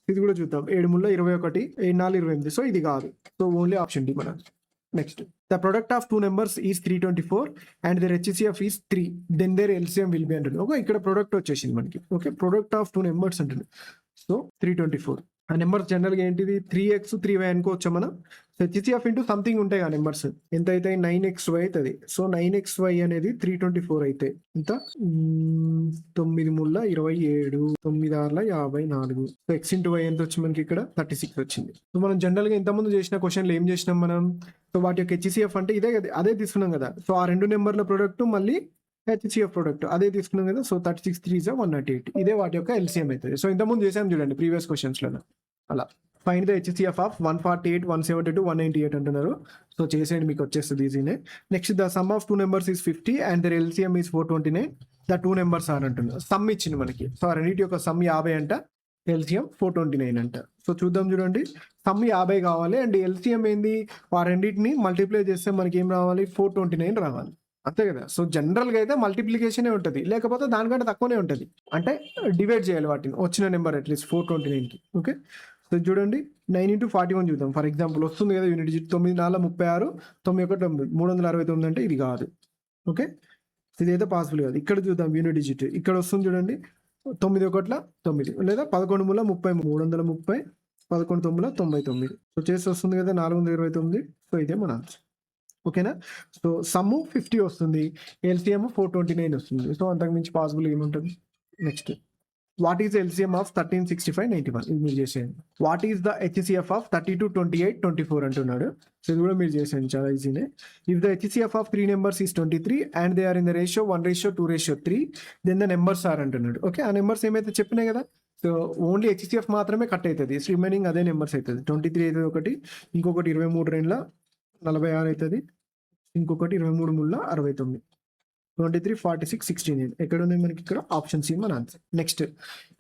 ఇది కూడా చూద్దాం, 7 3 21, 7 4 28. సో ఇది కాదు. సో ఓన్లీ ఆప్షన్ డి మన. Next, the product of two numbers is 324 and their HCF is 3 then their LCM will be అంటుంది. ఓకే, ఇక్కడ ప్రొడక్ట్ వచ్చేసింది మనకి. Okay, product of two numbers అంటుంది. సో 324 ఆ నెంబర్స్ జనరల్గా ఏంటిది 3x 3y అనుకోవచ్చా మనం. సో హెచ్సిఎఫ్ ఇంటూ సంథింగ్ ఉంటాయి ఆ నెంబర్స్. ఎంత అయితే 9xy అవుతుంది. సో 9xy అనేది 324 అయితే ఎంత, 9 3 27, 9 6 54. సో x ఇంటూ y ఎంత వచ్చింది మనకి, ఇక్కడ 36 వచ్చింది. సో మనం జనరల్గా ఇంతకుముందు చేసిన క్వశ్చన్లు ఏం చేసినాం మనం, సో వాటి యొక్క హెచ్సిఎఫ్ అంటే ఇదే కదా, అదే తీసుకున్నాం కదా. సో ఆ రెండు నెంబర్ల ప్రొడక్ట్ మళ్ళీ హెచ్సిఎఫ్ ప్రొడక్ట్ అదే తీసుకున్నాం కదా. సో 36 3 198 ఇదే వాటి యొక్క ఎల్సిఎం అవుతుంది. సో ఇంతకుముందు చేసాం చూడండి ప్రీవియస్ క్వశ్చన్స్లో అలా. ఫైండ్ ద హెచ్సిఎఫ్ ఆఫ్ 148, 172, 198 అంటున్నారు. సో చేసేయండి, మీకు వచ్చేస్తుంది ఈజీనే. Next, the sum of two numbers is 50 and their LCM is 429. The two numbers are అంటున్నారు. సమ్ ఇచ్చింది మనకి. సో ఆ రెండింటి యొక్క సమ్ 50 అంట, ఎల్సిఎం 429 అంట. సో చూద్దాం, చూడండి సమ్ 50 కావాలి అండ్ ఎల్సిఎం ఏంది, ఆ రెండింటిని మల్టిప్లై చేస్తే మనకి ఏం రావాలి, 429 రావాలి. అంతే కదా. సో జనరల్గా అయితే మల్టిప్లికేషనే ఉంటుంది, లేకపోతే దానికంటే తక్కువనే ఉంటుంది. అంటే డివైడ్ చేయాలి వాటిని, వచ్చిన నెంబర్ అట్లీస్ట్ 429కి. ఓకే, సో చూడండి 9 × 41 చూద్దాం. ఫర్ ఎగ్జాంపుల్ వస్తుంది కదా యూనిట్ డిజిట్ 9 4 36, 9 1 9, 369 అంటే ఇది కాదు. ఓకే, ఇదైతే పాసిబుల్ కాదు. ఇక్కడ చూద్దాం యూనిట్ డిజిట్, ఇక్కడ వస్తుంది చూడండి 9 1 9 లేదా 11 3 30, 330, 11 తొమ్మిది 99. సో చేసి వస్తుంది కదా 429. సో ఇదే మన ఆన్సర్. ఓకేనా? సో సమ్ము 50 వస్తుంది, ఎల్సిఎం 429 వస్తుంది. సో అంతకు మించి పాసిబుల్ ఏముంటుంది? Next, what is LCM of 13, 65, 91? ఇది మీరు చేసేయండి. What is the HCF of 32, 28, 24 అంటున్నాడు. సో ఇది కూడా మీరు చేసేయండి, చాలా ఈజీనే. If the HCF of 3 numbers is 23 and they are in the ratio 1:2:3, then the numbers are అంటున్నాడు. ఓకే, ఆ నెంబర్స్ ఏమైతే చెప్పినాయి కదా, సో ఓన్లీ హెచ్సిఎఫ్ మాత్రమే కట్ అవుతుంది, రిమైనింగ్ అదే నెంబర్స్ అవుతుంది. 23 అవుతుంది ఒకటి, ఇంకొకటి 23 రెండ్ల 46 అవుతుంది, ఇంకొకటి 23 మూడుల 69. 23, 46, 16. ఎక్కడ ఉంది మనకి? ఇక్కడ ఆప్షన్ సి మన answer. Next,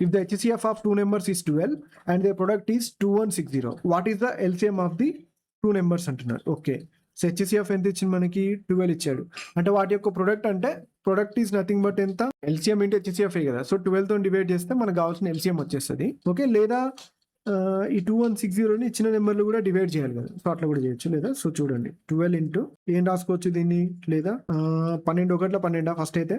if the HCF of 2 numbers is 12 and the product is 2160, what is the LCM of the 2 numbers అంటున్నారు. ఓకే, సో హెచ్సిఎఫ్ ఎంత ఇచ్చింది మనకి? 12 ఇచ్చాడు. అంటే వాటి యొక్క ప్రొడక్ట్ అంటే ప్రొడక్ట్ ఈస్ నథింగ్ బట్ ఎంత? ఎల్సిఎం ఇంటూ హెచ్సిఎఫ్ కదా. సో 12 తో డివైడ్ చేస్తే మనకు కావాల్సిన ఎల్సిఎం వచ్చేస్తుంది. ఓకే, లేదా ఈ 2160ని ఇచ్చిన నెంబర్లు కూడా డివైడ్ చేయాలి కదా, సో అట్లా కూడా చేయొచ్చు. లేదా సో చూడండి, 12 ఇంటూ ఏం రాసుకోవచ్చు దీన్ని, లేదా 12 ఒకట్ల 12 ఫస్ట్ అయితే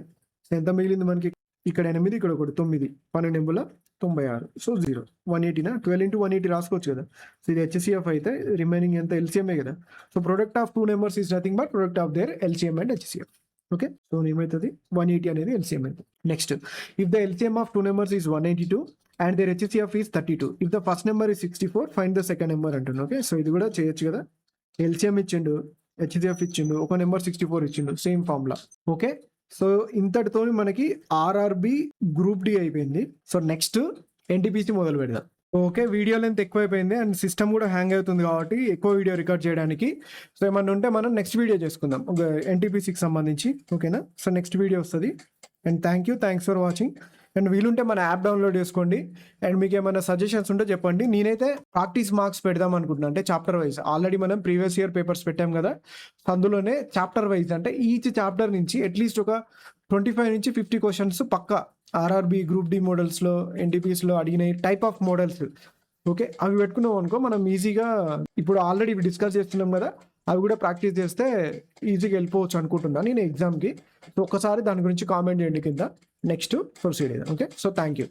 ఎంత మిగిలింది మనకి? ఇక్కడ 8, ఇక్కడ ఒకటి 9, 12 నెంబర్ల 96. సో 0, 180నా? 12 ఇంటూ 180 రాసుకోవచ్చు కదా. సో ఇది హెచ్సిఎఫ్ అయితే రిమైనింగ్ ఎంత? ఎల్సిఎంఏ కదా. So product of 2 numbers is nothing but product of their LCM and HCF. Okay, so ఏమవుతుంది? 180 అనేది ఎల్సిఎం అవుతుంది. Next, if the LCM of 2 numbers is 182 and their HCF is 32, if the first number is 64, find the second number అంటున్నాను. Okay, so ఇది కూడా చేయొచ్చు కదా. LCM ఇచ్చిండు, HCF ఇచ్చిండు, ఒక నెంబర్ 64 ఇచ్చిండు, సేమ్ ఫార్ములా. ఓకే, సో ఇంతటితో మనకి ఆర్ఆర్బి గ్రూప్ డి అయిపోయింది. సో నెక్స్ట్ ఎన్టీపీసీ మొదలు పెడదాం. ఓకే, వీడియో లెంత్ ఎక్కువ అయిపోయింది అండ్ సిస్టమ్ కూడా హ్యాంగ్ అవుతుంది కాబట్టి ఎక్కువ వీడియో రికార్డ్ చేయడానికి. సో ఏమన్నా ఉంటే మనం నెక్స్ట్ వీడియో చేసుకుందాం ఒక ఎన్టీపీసీకి సంబంధించి. ఓకేనా? సో నెక్స్ట్ వీడియో వస్తుంది. And thanks for watching. And వీలుంటే మన యాప్ డౌన్లోడ్ చేసుకోండి. అండ్ మీకు ఏమైనా సజెషన్స్ ఉంటే చెప్పండి. నేనైతే ప్రాక్టీస్ మార్క్స్ పెడదాం అనుకుంటున్నాను, అంటే చాప్టర్ వైజ్. ఆల్రెడీ మనం ప్రీవియస్ ఇయర్ పేపర్స్ పెట్టాం కదా, అందులోనే చాప్టర్ వైజ్, అంటే ఈచ్ చాప్టర్ నుంచి అట్లీస్ట్ ఒక 25 నుంచి 50 క్వశ్చన్స్ పక్కా ఆర్ఆర్బి గ్రూప్ డి మోడల్స్లో, ఎన్టీపీస్లో అడిగిన టైప్ ఆఫ్ మోడల్స్. ఓకే, అవి పెట్టుకున్నాం అనుకో మనం ఈజీగా, ఇప్పుడు ఆల్రెడీ ఇవి డిస్కస్ చేస్తున్నాం కదా, అవి కూడా ప్రాక్టీస్ చేస్తే ఈజీగా వెళ్ళిపోవచ్చు అనుకుంటున్నాను నేను ఎగ్జామ్కి. సో ఒక్కసారి దాని గురించి కామెంట్ చేయండి కింద, నెక్స్ట్ ప్రొసీడ్ అయ్యాం. Okay, so thank you.